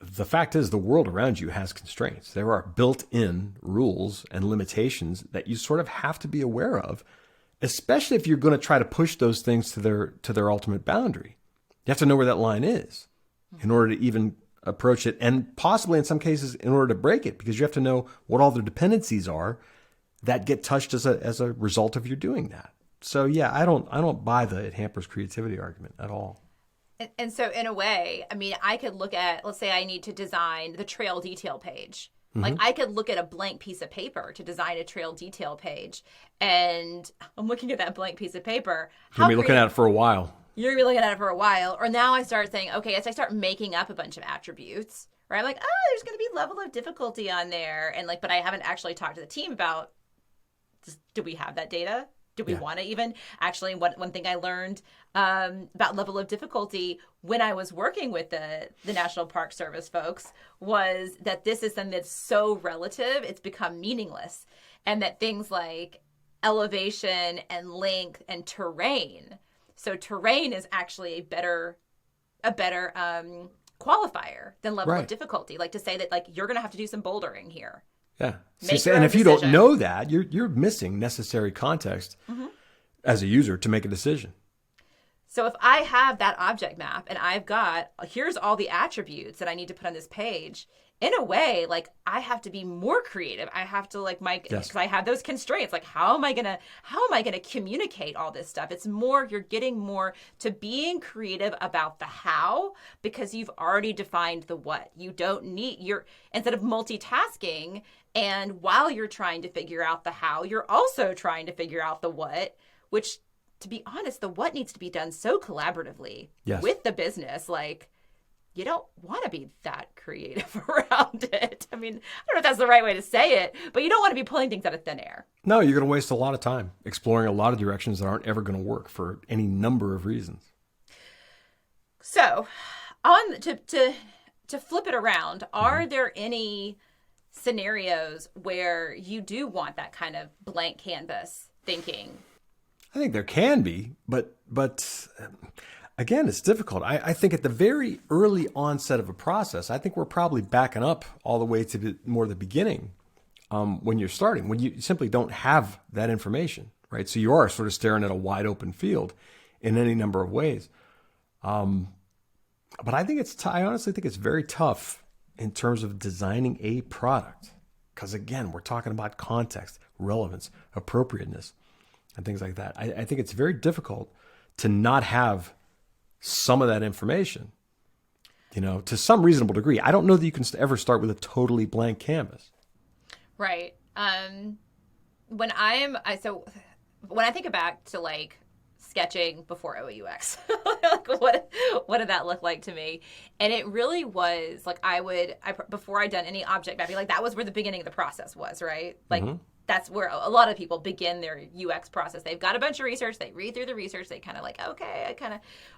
the fact is the world around you has constraints. There are built-in rules and limitations that you sort of have to be aware of, especially if you're going to try to push those things to their ultimate boundary. You have to know where that line is in order to even approach it, and possibly in some cases in order to break it, because you have to know what all the dependencies are that get touched as a result of your doing that. So yeah, I don't buy the it hampers creativity argument at all. And so in a way, I mean, I could look at, let's say I need to design the trail detail page. Mm-hmm. Like I could look at a blank piece of paper to design a trail detail page. And I'm looking at that blank piece of paper. You're going to be looking at it for a while. You're going to be looking at it for a while. Or now I start saying, okay, as I start making up a bunch of attributes, right? I'm like, there's going to be level of difficulty on there. And but I haven't actually talked to the team about, do we have that data? Do we want to even? Actually, one thing I learned about level of difficulty when I was working with the National Park Service folks was that this is something that's so relative, it's become meaningless. And that things like elevation and length and terrain. So terrain is actually a better qualifier than level of difficulty. Like to say that like you're going to have to do some bouldering here. Yeah. And if you don't know that, you're missing necessary context as a user to make a decision. So if I have that object map and I've got, here's all the attributes that I need to put on this page, in a way, like I have to be more creative. I have to because I have those constraints. Like, how am I gonna communicate all this stuff? It's more, you're getting more to being creative about the how, because you've already defined the what. You don't need, instead of multitasking, and while you're trying to figure out the how, you're also trying to figure out the what, which, to be honest, the what needs to be done so collaboratively with the business. Like, you don't want to be that creative around it. I mean, I don't know if that's the right way to say it, but you don't want to be pulling things out of thin air. No, you're going to waste a lot of time exploring a lot of directions that aren't ever going to work for any number of reasons. So, to flip it around, are there any scenarios where you do want that kind of blank canvas thinking? I think there can be, but again, it's difficult. I think at the very early onset of a process, I think we're probably backing up all the way to the beginning when you're starting, when you simply don't have that information, right? So you are sort of staring at a wide open field in any number of ways. But I think I honestly think it's very tough in terms of designing a product, because again, we're talking about context, relevance, appropriateness, and things like that. I think it's very difficult to not have some of that information, to some reasonable degree. I don't know that you can ever start with a totally blank canvas. Right. When I think back to like sketching before OUX, like what did that look like to me? And it really was like before I'd done any object mapping, like that was where the beginning of the process was, right? Like that's where a lot of people begin their UX process. They've got a bunch of research, they read through the research, they kind of like, okay,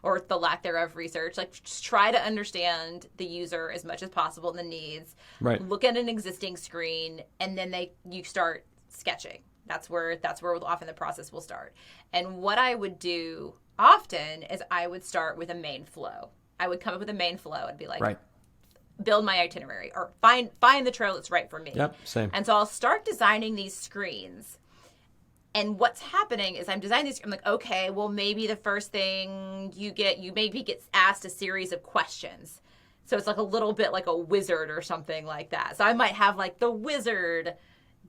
or the lack thereof research, like just try to understand the user as much as possible and the needs, right. Look at an existing screen, and then you start sketching. That's where often the process will start. And what I would do often is I would start with a main flow. I would come up with a main flow and be like, right. Build my itinerary, or find the trail that's right for me. Yep, same. And so I'll start designing these screens. And what's happening is I'm designing these. I'm like, okay, well, maybe the first thing you maybe get asked a series of questions. So it's like a little bit like a wizard or something like that. So I might have like the wizard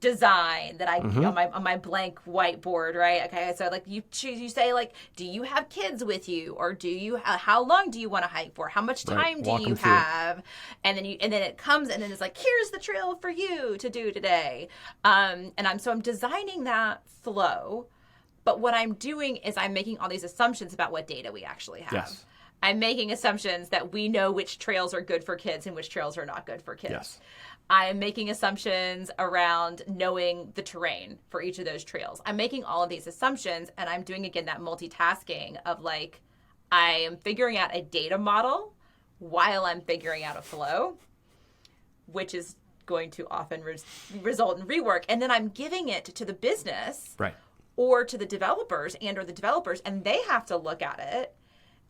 design that on my blank whiteboard, right? Okay, so like you say like, do you have kids with you, or do you how long do you want to hike for? How much time do you have? And then it comes, and then it's like, here's the trail for you to do today. And I'm designing that flow, but what I'm doing is I'm making all these assumptions about what data we actually have. Yes. I'm making assumptions that we know which trails are good for kids and which trails are not good for kids. Yes. I'm making assumptions around knowing the terrain for each of those trails. I'm making all of these assumptions, and I'm doing, again, that multitasking of like, I am figuring out a data model while I'm figuring out a flow, which is going to often result in rework. And then I'm giving it to the business, right, or to the developers and they have to look at it,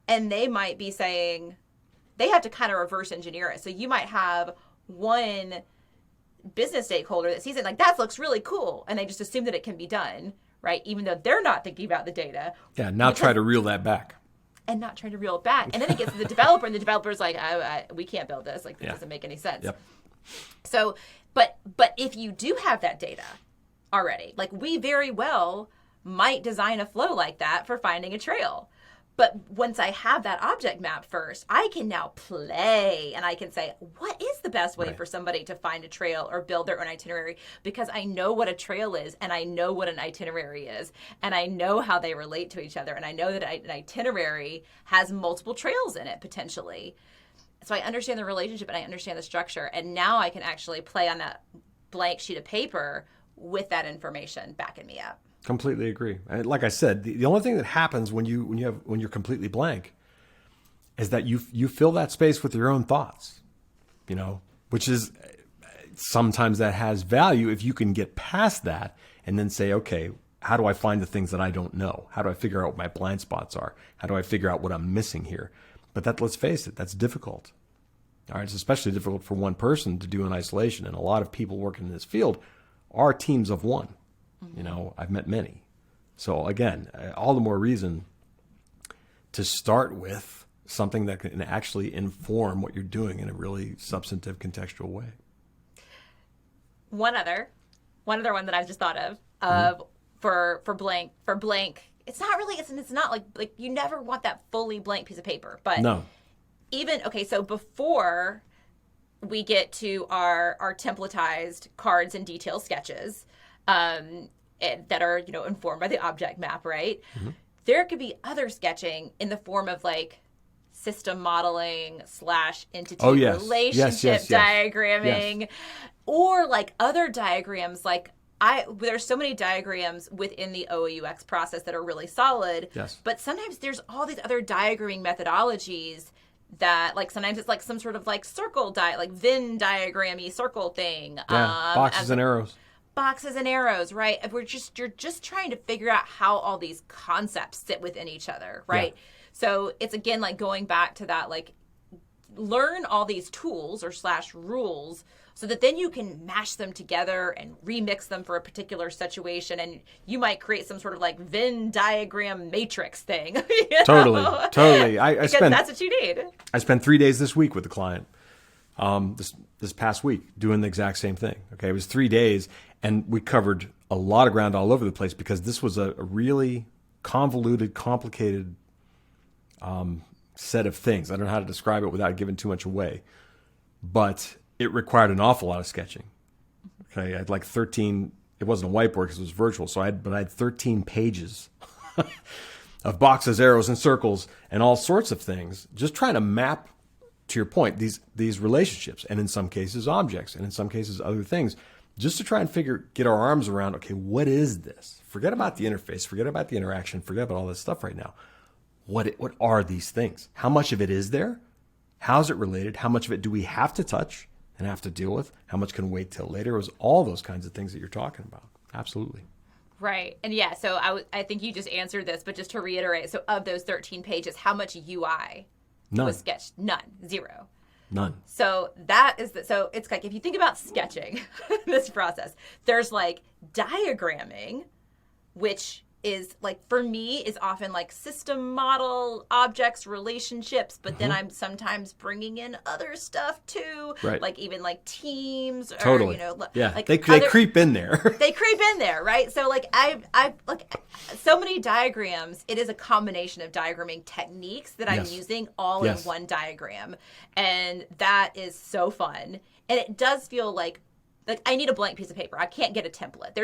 and they might be saying, they have to kind of reverse engineer it. So you might have one business stakeholder that sees it like, that looks really cool, and they just assume that it can be done, right? Even though they're not thinking about the data. Yeah, now try to reel that back. And not trying to reel it back. And then it gets to the developer, and the developer's like, we can't build this. Like, this doesn't make any sense. Yep. So, but if you do have that data already, like we very well might design a flow like that for finding a trail. But once I have that object map first, I can now play, and I can say, what is the best way for somebody to find a trail or build their own itinerary? Because I know what a trail is, and I know what an itinerary is, and I know how they relate to each other, and I know that an itinerary has multiple trails in it, potentially. So I understand the relationship, and I understand the structure, and now I can actually play on that blank sheet of paper with that information backing me up. Completely agree. Like I said, the only thing that happens when you're completely blank is that you fill that space with your own thoughts, which is sometimes that has value if you can get past that and then say, okay, how do I find the things that I don't know? How do I figure out what my blind spots are? How do I figure out what I'm missing here? But let's face it, that's difficult. All right, it's especially difficult for one person to do in isolation, and a lot of people working in this field are teams of one. I've met many. So again, all the more reason to start with something that can actually inform what you're doing in a really substantive, contextual way. One other one that I've just thought of for blank. It's not really. It's not like you never want that fully blank piece of paper. But No. So before we get to our templatized cards and detail sketches that are informed by the object map, right? Mm-hmm. There could be other sketching in the form of like system modeling / entity relationship diagramming, or like other diagrams. Like there's so many diagrams within the OOUX process that are really solid. Yes. But sometimes there's all these other diagramming methodologies that, like, sometimes it's like some sort of like circle like Venn diagrammy circle thing. Yeah. Boxes and arrows. Boxes and arrows, right? You're just trying to figure out how all these concepts sit within each other, right? Yeah. So it's again like going back to that, like, learn all these tools or / rules so that then you can mash them together and remix them for a particular situation, and you might create some sort of like Venn diagram matrix thing. Totally. Because that's what you need. I spent 3 days this week with the client, this past week, doing the exact same thing. Okay, it was 3 days, and we covered a lot of ground all over the place because this was a really convoluted, complicated set of things. I don't know how to describe it without giving too much away, but it required an awful lot of sketching. Okay, I had like 13. It wasn't a whiteboard because it was virtual, so I had 13 pages of boxes, arrows, and circles, and all sorts of things, just trying to map, to your point, these relationships, and in some cases objects, and in some cases other things, just to try and get our arms around, okay, what is this? Forget about the interface, forget about the interaction, forget about all this stuff right now. What are these things? How much of it is there? How's it related? How much of it do we have to touch and have to deal with? How much can wait till later? It was all those kinds of things that you're talking about. Absolutely. Right. And yeah, so I think you just answered this, but just to reiterate, so of those 13 pages, how much UI was sketched? None. 0. None. So so it's like, if you think about sketching, this process, there's like diagramming, which is like, for me, is often like system model, objects, relationships, but then I'm sometimes bringing in other stuff too, right? Like even like teams, or, totally. Yeah, like they creep in there. They creep in there, right? So like I've like so many diagrams. It is a combination of diagramming techniques that I'm using all in one diagram, and that is so fun. And it does feel like I need a blank piece of paper. I can't get a template.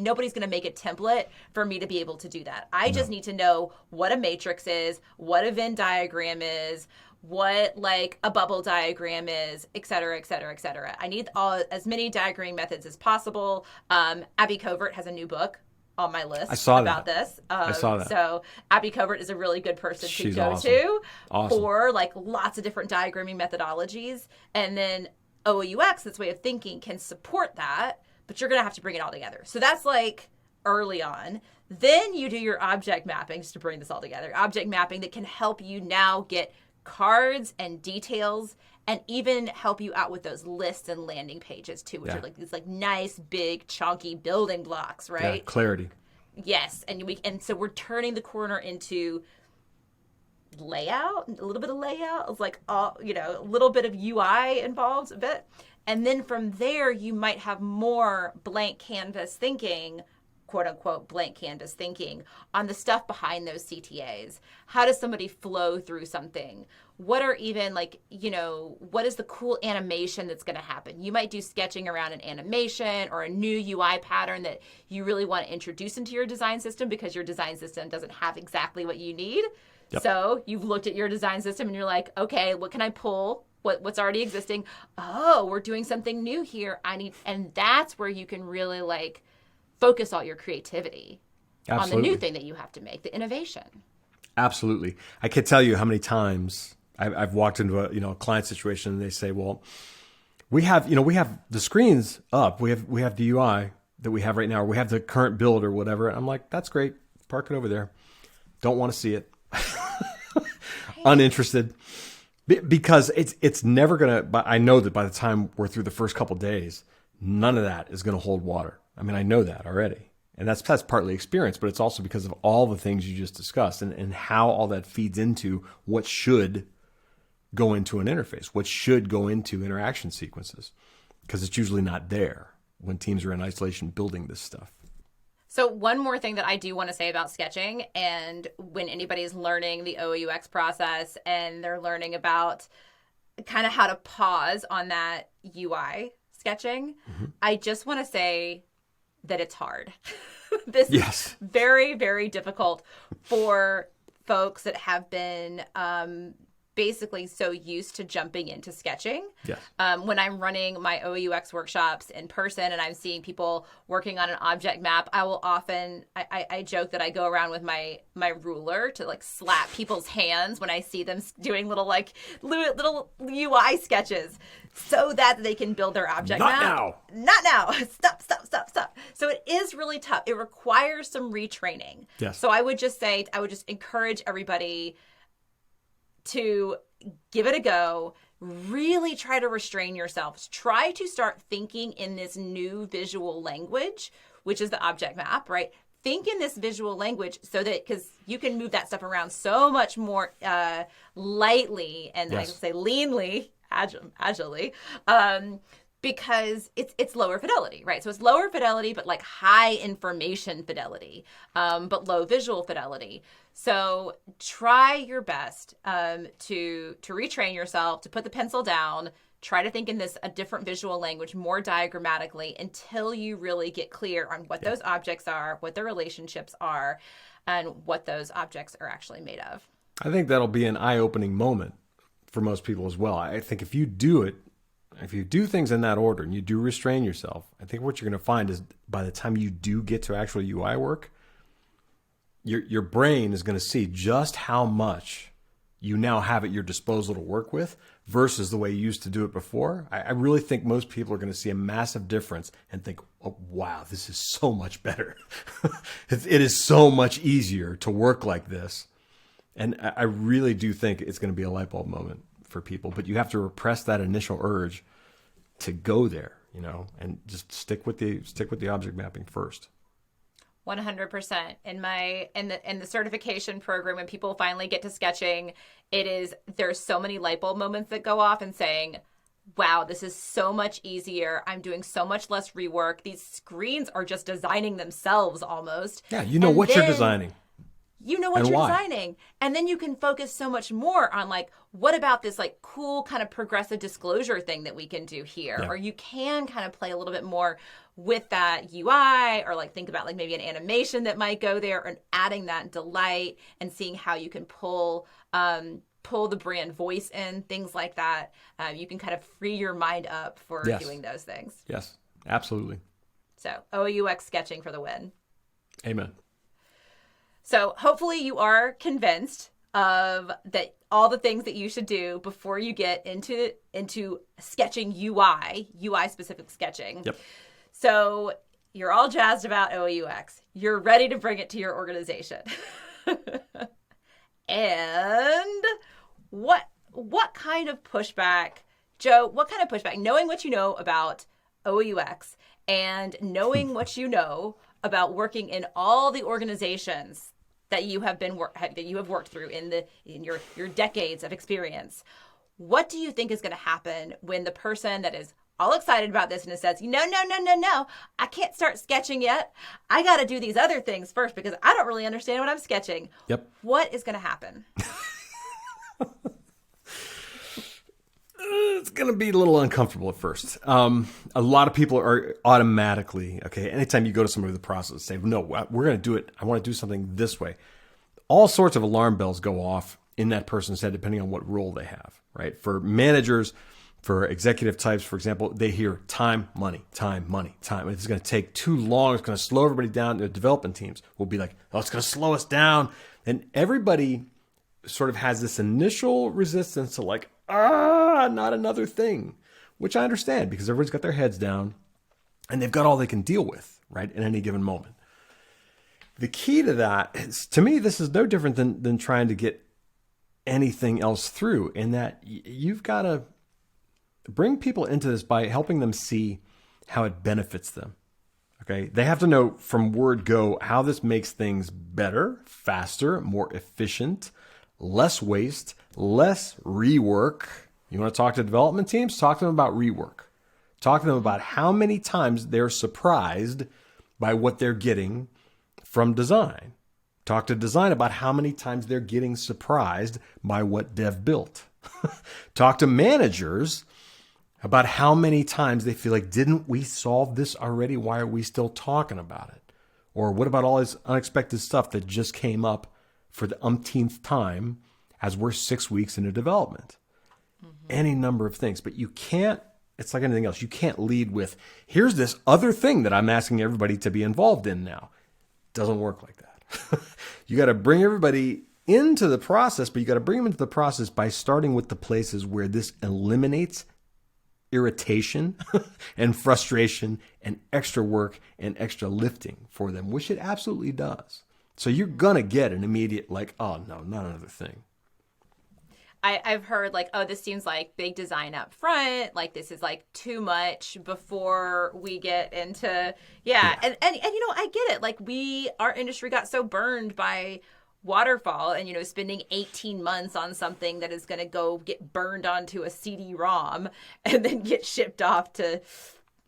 Nobody's going to make a template for me to be able to do that. I just need to know what a matrix is, what a Venn diagram is, what like a bubble diagram is, et cetera, et cetera, et cetera. I need as many diagramming methods as possible. Abby Covert has a new book on my list about this. I saw that. So Abby Covert is a really good person to go to for like lots of different diagramming methodologies. And then OOUX, this way of thinking, can support that, but you're going to have to bring it all together. So that's like early on. Then you do your object mapping, just to bring this all together. Object mapping that can help you now get cards and details, and even help you out with those lists and landing pages too, which are like these like nice, big, chunky building blocks, right? Yeah, clarity. Yes, and so we're turning the corner into layout, a little bit of layout. It's like a little bit of UI involved a bit, and then from there you might have more blank canvas thinking, quote unquote blank canvas thinking, on the stuff behind those CTAs. How does somebody flow through something? What are even what is the cool animation that's going to happen? You might do sketching around an animation or a new UI pattern that you really want to introduce into your design system because your design system doesn't have exactly what you need. Yep. So you've looked at your design system and you're like, okay, what can I pull? What's already existing? Oh, we're doing something new here. And that's where you can really like focus all your creativity on the new thing that you have to make, the innovation. Absolutely. I can't tell you how many times I've walked into a client situation and they say, well, we have the screens up. We have the UI that we have right now, or we have the current build or whatever. I'm like, that's great. Park it over there. Don't want to see it. Uninterested, because it's never gonna. But I know that by the time we're through the first couple of days, none of that is gonna hold water. I mean, I know that already, And that's partly experience, but it's also because of all the things you just discussed and how all that feeds into what should go into an interface, what should go into interaction sequences, because it's usually not there when teams are in isolation building this stuff. So one more thing that I do want to say about sketching, and when anybody is learning the OOUX process and they're learning about kind of how to pause on that UI sketching, I just want to say that it's hard. This is very, very difficult for folks that have been basically so used to jumping into sketching. Yes. When I'm running my OUX workshops in person and I'm seeing people working on an object map, I will often, I joke that I go around with my ruler to like slap people's hands when I see them doing little UI sketches so that they can build their object map. Not now. Stop. So it is really tough. It requires some retraining. Yes. So I would just encourage everybody to give it a go. Really try to restrain yourselves. Try to start thinking in this new visual language, which is the object map, right? Think in this visual language so that, because you can move that stuff around so much more lightly and I would say leanly, agilely, because it's lower fidelity, right? So it's lower fidelity, but like high information fidelity, but low visual fidelity. So try your best to retrain yourself, to put the pencil down, try to think in a different visual language, more diagrammatically, until you really get clear on what those objects are, what their relationships are, and what those objects are actually made of. I think that'll be an eye-opening moment for most people as well. I think if you do things in that order and you do restrain yourself, I think what you're going to find is by the time you do get to actual UI work, your brain is going to see just how much you now have at your disposal to work with versus the way you used to do it before. I really think most people are going to see a massive difference and think, oh, wow, this is so much better. It is so much easier to work like this. And I really do think it's going to be a light bulb moment for people, but you have to repress that initial urge to go there, and just stick with the object mapping first. 100%. In the certification program, when people finally get to sketching, there's so many light bulb moments that go off and saying, wow, this is so much easier. I'm doing so much less rework. These screens are just designing themselves almost. Yeah, what you're designing. You know what you're designing. And then you can focus so much more on what about this cool kind of progressive disclosure thing that we can do here? Yeah. Or you can kind of play a little bit more with that UI, or think about maybe an animation that might go there, and adding that delight and seeing how you can pull the brand voice in, things like that. You can kind of free your mind up for doing those things. Yes, absolutely. So OUX sketching for the win. Amen. So hopefully you are convinced of that all the things that you should do before you get into sketching UI specific sketching. Yep. So you're all jazzed about OOUX. You're ready to bring it to your organization. And what kind of pushback, Joe, knowing what you know about OOUX and knowing what you know about working in all the organizations that you have worked through in your decades of experience, what do you think is going to happen when the person that is all excited about this and it says, no, I can't start sketching yet. I got to do these other things first because I don't really understand what I'm sketching. Yep. What is going to happen? It's going to be a little uncomfortable at first. A lot of people are automatically, anytime you go to somebody with a process, say, no, we're going to do it. I want to do something this way. All sorts of alarm bells go off in that person's head, depending on what role they have, right? For managers, for executive types, for example, they hear time, money, time, money, time. It's going to take too long. It's going to slow everybody down. The development teams will be like, oh, it's going to slow us down. And everybody sort of has this initial resistance to not another thing, which I understand because everybody's got their heads down and they've got all they can deal with, right, at any given moment. The key to that is, to me, this is no different than trying to get anything else through, in that you've got to bring people into this by helping them see how it benefits them. Okay. They have to know from word go how this makes things better, faster, more efficient, less waste, less rework. You want to talk to development teams? Talk to them about rework. Talk to them about how many times they're surprised by what they're getting from design. Talk to design about how many times they're getting surprised by what dev built. Talk to managers about how many times they feel like, didn't we solve this already? Why are we still talking about it? Or what about all this unexpected stuff that just came up for the umpteenth time as we're 6 weeks into development? Any number of things. But you can't, it's like anything else. You can't lead with, here's this other thing that I'm asking everybody to be involved in now. It doesn't work like that. You got to bring everybody into the process, but you got to bring them into the process by starting with the places where this eliminates irritation and frustration and extra work and extra lifting for them, which it absolutely does. So you're going to get an immediate like, oh no, not another thing. I've heard like, oh, this seems like big design up front. Like this is like too much before we get into, yeah. And you know, I get it. Like our industry got so burned by waterfall and, you know, spending 18 months on something that is going to go get burned onto a CD-ROM and then get shipped off to,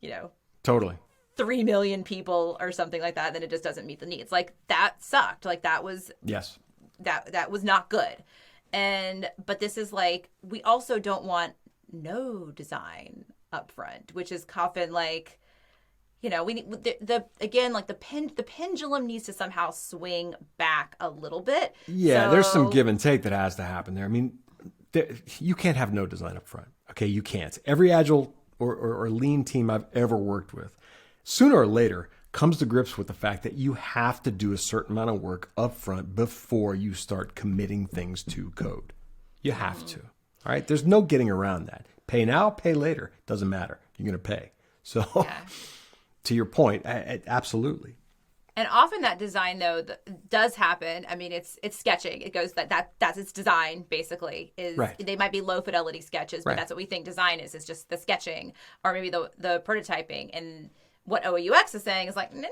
you know, totally 3 million people or something like that. Then it just doesn't meet the needs. Like that sucked. Like that was, yes, that was not good. But this is like, we also don't want no design up front, which is often like, you know, we need again, like the pendulum needs to somehow swing back a little bit. Yeah, so, there's some give and take that has to happen there. I mean, you can't have no design up front. Okay, you can't. Every agile or lean team I've ever worked with, sooner or later, comes to grips with the fact that you have to do a certain amount of work up front before you start committing things to code. You have to. All right? There's no getting around that. Pay now, pay later. Doesn't matter. You're going to pay. So to your point, absolutely. And often that design, though, does happen. I mean, it's sketching. It goes that's its design, basically. They might be low fidelity sketches, but that's what we think design is just the sketching or maybe the prototyping. And what OOUX is saying is like, no.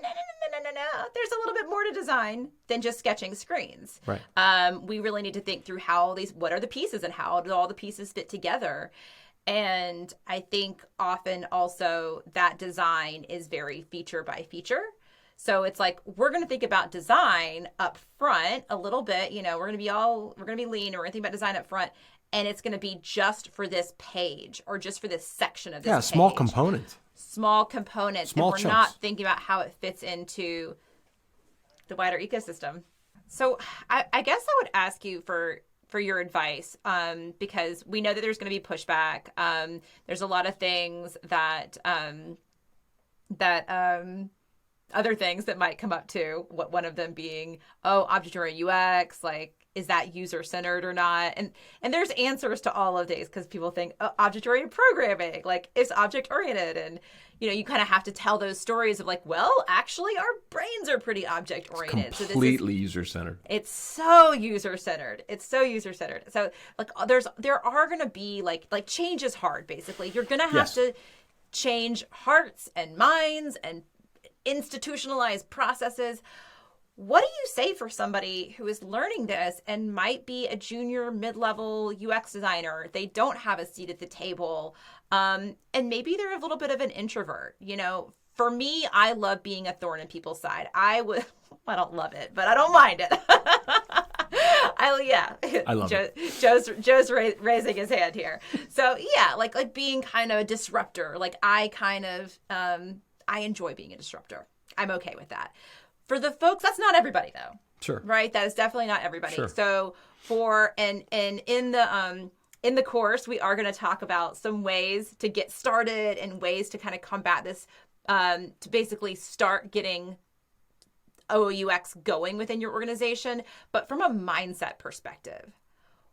There's a little bit more to design than just sketching screens. Right. We really need to think through what are the pieces and how do all the pieces fit together. And I think often also that design is very feature by feature. So it's like, we're going to think about design up front a little bit. You know, we're going to be lean and we're going to think about design up front. And it's going to be just for this page or just for this section of this page. Small components. Small components. Small and we're chunks. not thinking about how it fits into the wider ecosystem. So I guess I would ask you for your advice, because we know that there's going to be pushback. There's a lot of things that other things that might come up too. One of them being, object-oriented UX, like, is that user-centered or not? And there's answers to all of these because people think object-oriented programming, like, is object-oriented. And, you know, you kind of have to tell those stories of like, well, actually, our brains are pretty object-oriented. It's completely user-centered. It's so user-centered. So, like, there are going to be, like change is hard, basically. You're going to have to change hearts and minds and institutionalize processes. What do you say for somebody who is learning this and might be a junior mid-level UX designer? They don't have a seat at the table. And maybe they're a little bit of an introvert. You know, for me, I love being a thorn in people's side. I don't love it, but I don't mind it. I love it. Joe's raising his hand here. So yeah, like being kind of a disruptor. Like I enjoy being a disruptor. I'm okay with that. For the folks, that's not everybody though. Sure. Right? That is definitely not everybody. Sure. So in the course, we are going to talk about some ways to get started and ways to kind of combat this, to basically start getting OOUX going within your organization. But from a mindset perspective,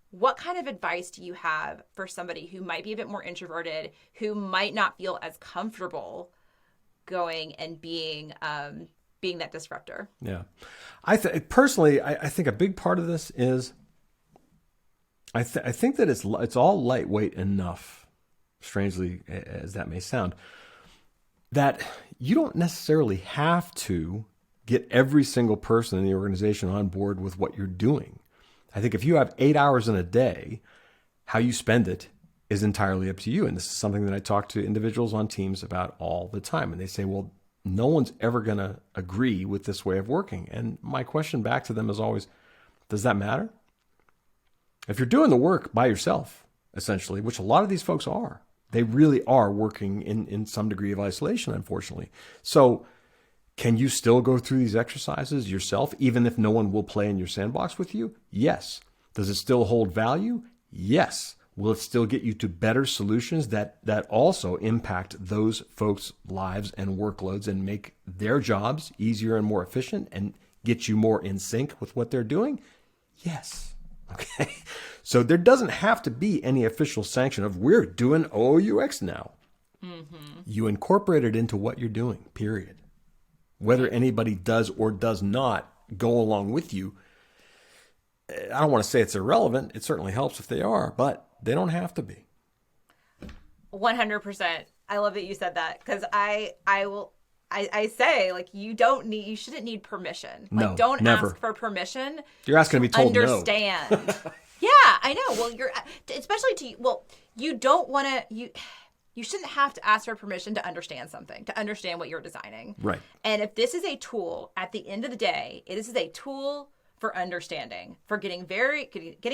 what kind of advice do you have for somebody who might be a bit more introverted, who might not feel as comfortable going and being that disruptor? Yeah. Personally, I think a big part of this is I think that it's all lightweight enough, strangely as that may sound, that you don't necessarily have to get every single person in the organization on board with what you're doing. I think if you have 8 hours in a day, how you spend it is entirely up to you. And this is something that I talk to individuals on teams about all the time. And they say, well, no one's ever going to agree with this way of working. And my question back to them is always, does that matter? If you're doing the work by yourself, essentially, which a lot of these folks are, they really are working in some degree of isolation, unfortunately. So can you still go through these exercises yourself, even if no one will play in your sandbox with you? Yes. Does it still hold value? Yes. Will it still get you to better solutions that also impact those folks' lives and workloads and make their jobs easier and more efficient and get you more in sync with what they're doing? Yes. Okay. So there doesn't have to be any official sanction of we're doing OOUX now. Mm-hmm. You incorporate it into what you're doing, period. Whether anybody does or does not go along with you, I don't want to say it's irrelevant. It certainly helps if they are, but they don't have to be. 100%. I love that you said that, because I say, like, you shouldn't need permission. Like, No, don't never. ask for permission. You're asking to be told understand. no. Yeah, I know. Well, you don't want to, you shouldn't have to ask for permission to understand something, to understand what you're designing. Right. And if this is a tool, at the end of the day, it is a tool for understanding, for getting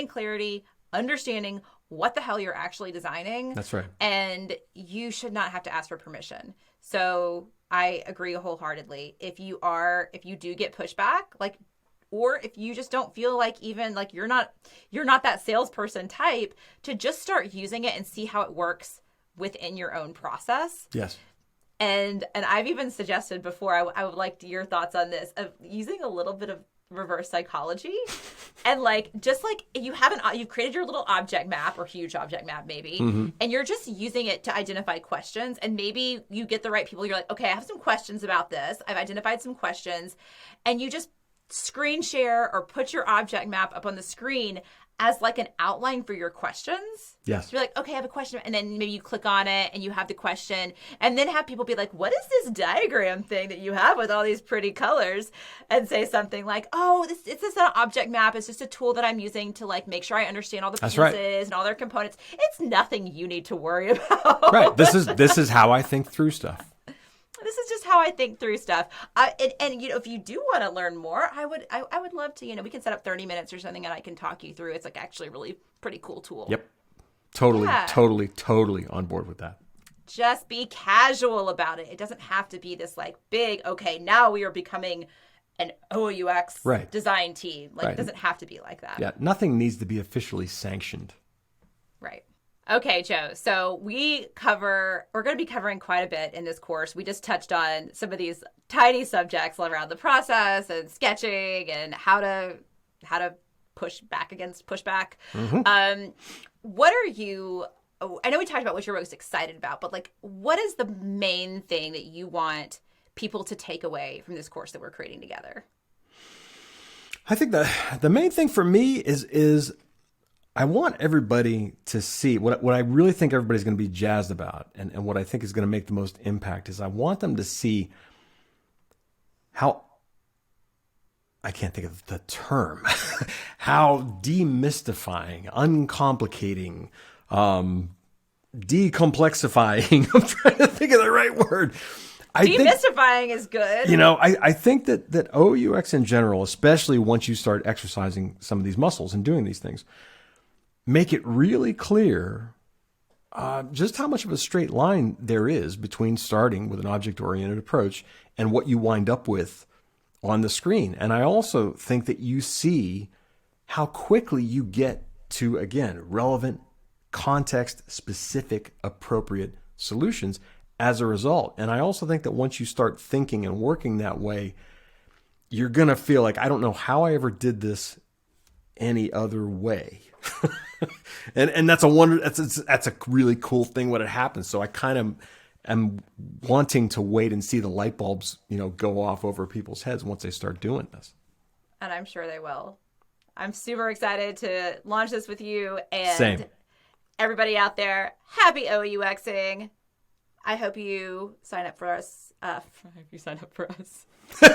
clarity, understanding what the hell you're actually designing. That's right. And you should not have to ask for permission. So I agree wholeheartedly. If you do get pushback, like, or if you just don't feel like, even like you're not that salesperson type, to just start using it and see how it works within your own process. Yes. And I've even suggested before, I would like your thoughts on this, of using a little bit of reverse psychology. And like, just like you've created your little object map, or huge object map maybe, mm-hmm. and you're just using it to identify questions. And maybe you get the right people. You're like, okay, I have some questions about this. I've identified some questions. And you just screen share or put your object map up on the screen as like an outline for your questions. Yes. So you're like, okay, I have a question. And then maybe you click on it and you have the question, and then have people be like, what is this diagram thing that you have with all these pretty colors? And say something like, oh, it's just an object map. It's just a tool that I'm using to like make sure I understand all the pieces and all their components. It's nothing you need to worry about. Right. This is how I think through stuff. This is just how I think through stuff. And if you do want to learn more, I would love to, we can set up 30 minutes or something and I can talk you through. It's like actually a really pretty cool tool. Yep. Totally on board with that. Just be casual about it. It doesn't have to be this like big, okay, now we are becoming an OOUX design team. Like, it doesn't have to be like that. Yeah. Nothing needs to be officially sanctioned. Right. Okay, Joe. So we're going to be covering quite a bit in this course. We just touched on some of these tiny subjects around the process and sketching and how to push back against pushback. Mm-hmm. I know we talked about what you're most excited about, but like, what is the main thing that you want people to take away from this course that we're creating together? I think the main thing for me is I want everybody to see what I really think everybody's going to be jazzed about, and what I think is going to make the most impact is I want them to see how, I can't think of the term, how demystifying, uncomplicating, decomplexifying, I'm trying to think of the right word. Demystifying is good. I think that OOUX in general, especially once you start exercising some of these muscles and doing these things, make it really clear just how much of a straight line there is between starting with an object-oriented approach and what you wind up with on the screen. And I also think that you see how quickly you get to, again, relevant, context-specific, appropriate solutions as a result. And I also think that once you start thinking and working that way, you're going to feel like, I don't know how I ever did this any other way. and that's a really cool thing when it happens. So I kind of am wanting to wait and see the light bulbs, go off over people's heads once they start doing this. And I'm sure they will. I'm super excited to launch this with you. And Same. Everybody out there, happy OUXing. I hope you sign up for us. I hope you sign up for us. I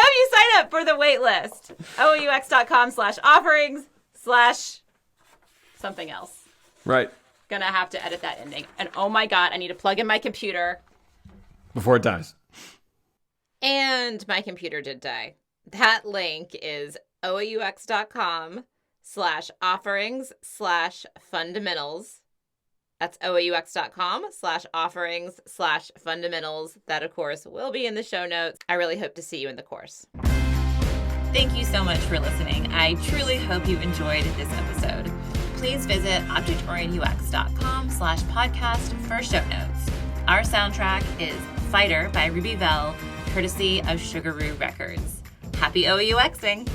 hope you sign up for the wait list. OOUX.com/offerings/something else. Right. Gonna have to edit that ending. And oh my God, I need to plug in my computer. Before it dies. And my computer did die. That link is OOUX.com/offerings/fundamentals. That's OOUX.com/offerings/fundamentals. That, of course, will be in the show notes. I really hope to see you in the course. Thank you so much for listening. I truly hope you enjoyed this episode. Please visit objectorientedux.com/podcast for show notes. Our soundtrack is Fighter by Ruby Bell, courtesy of Sugaroo Records. Happy OUXing!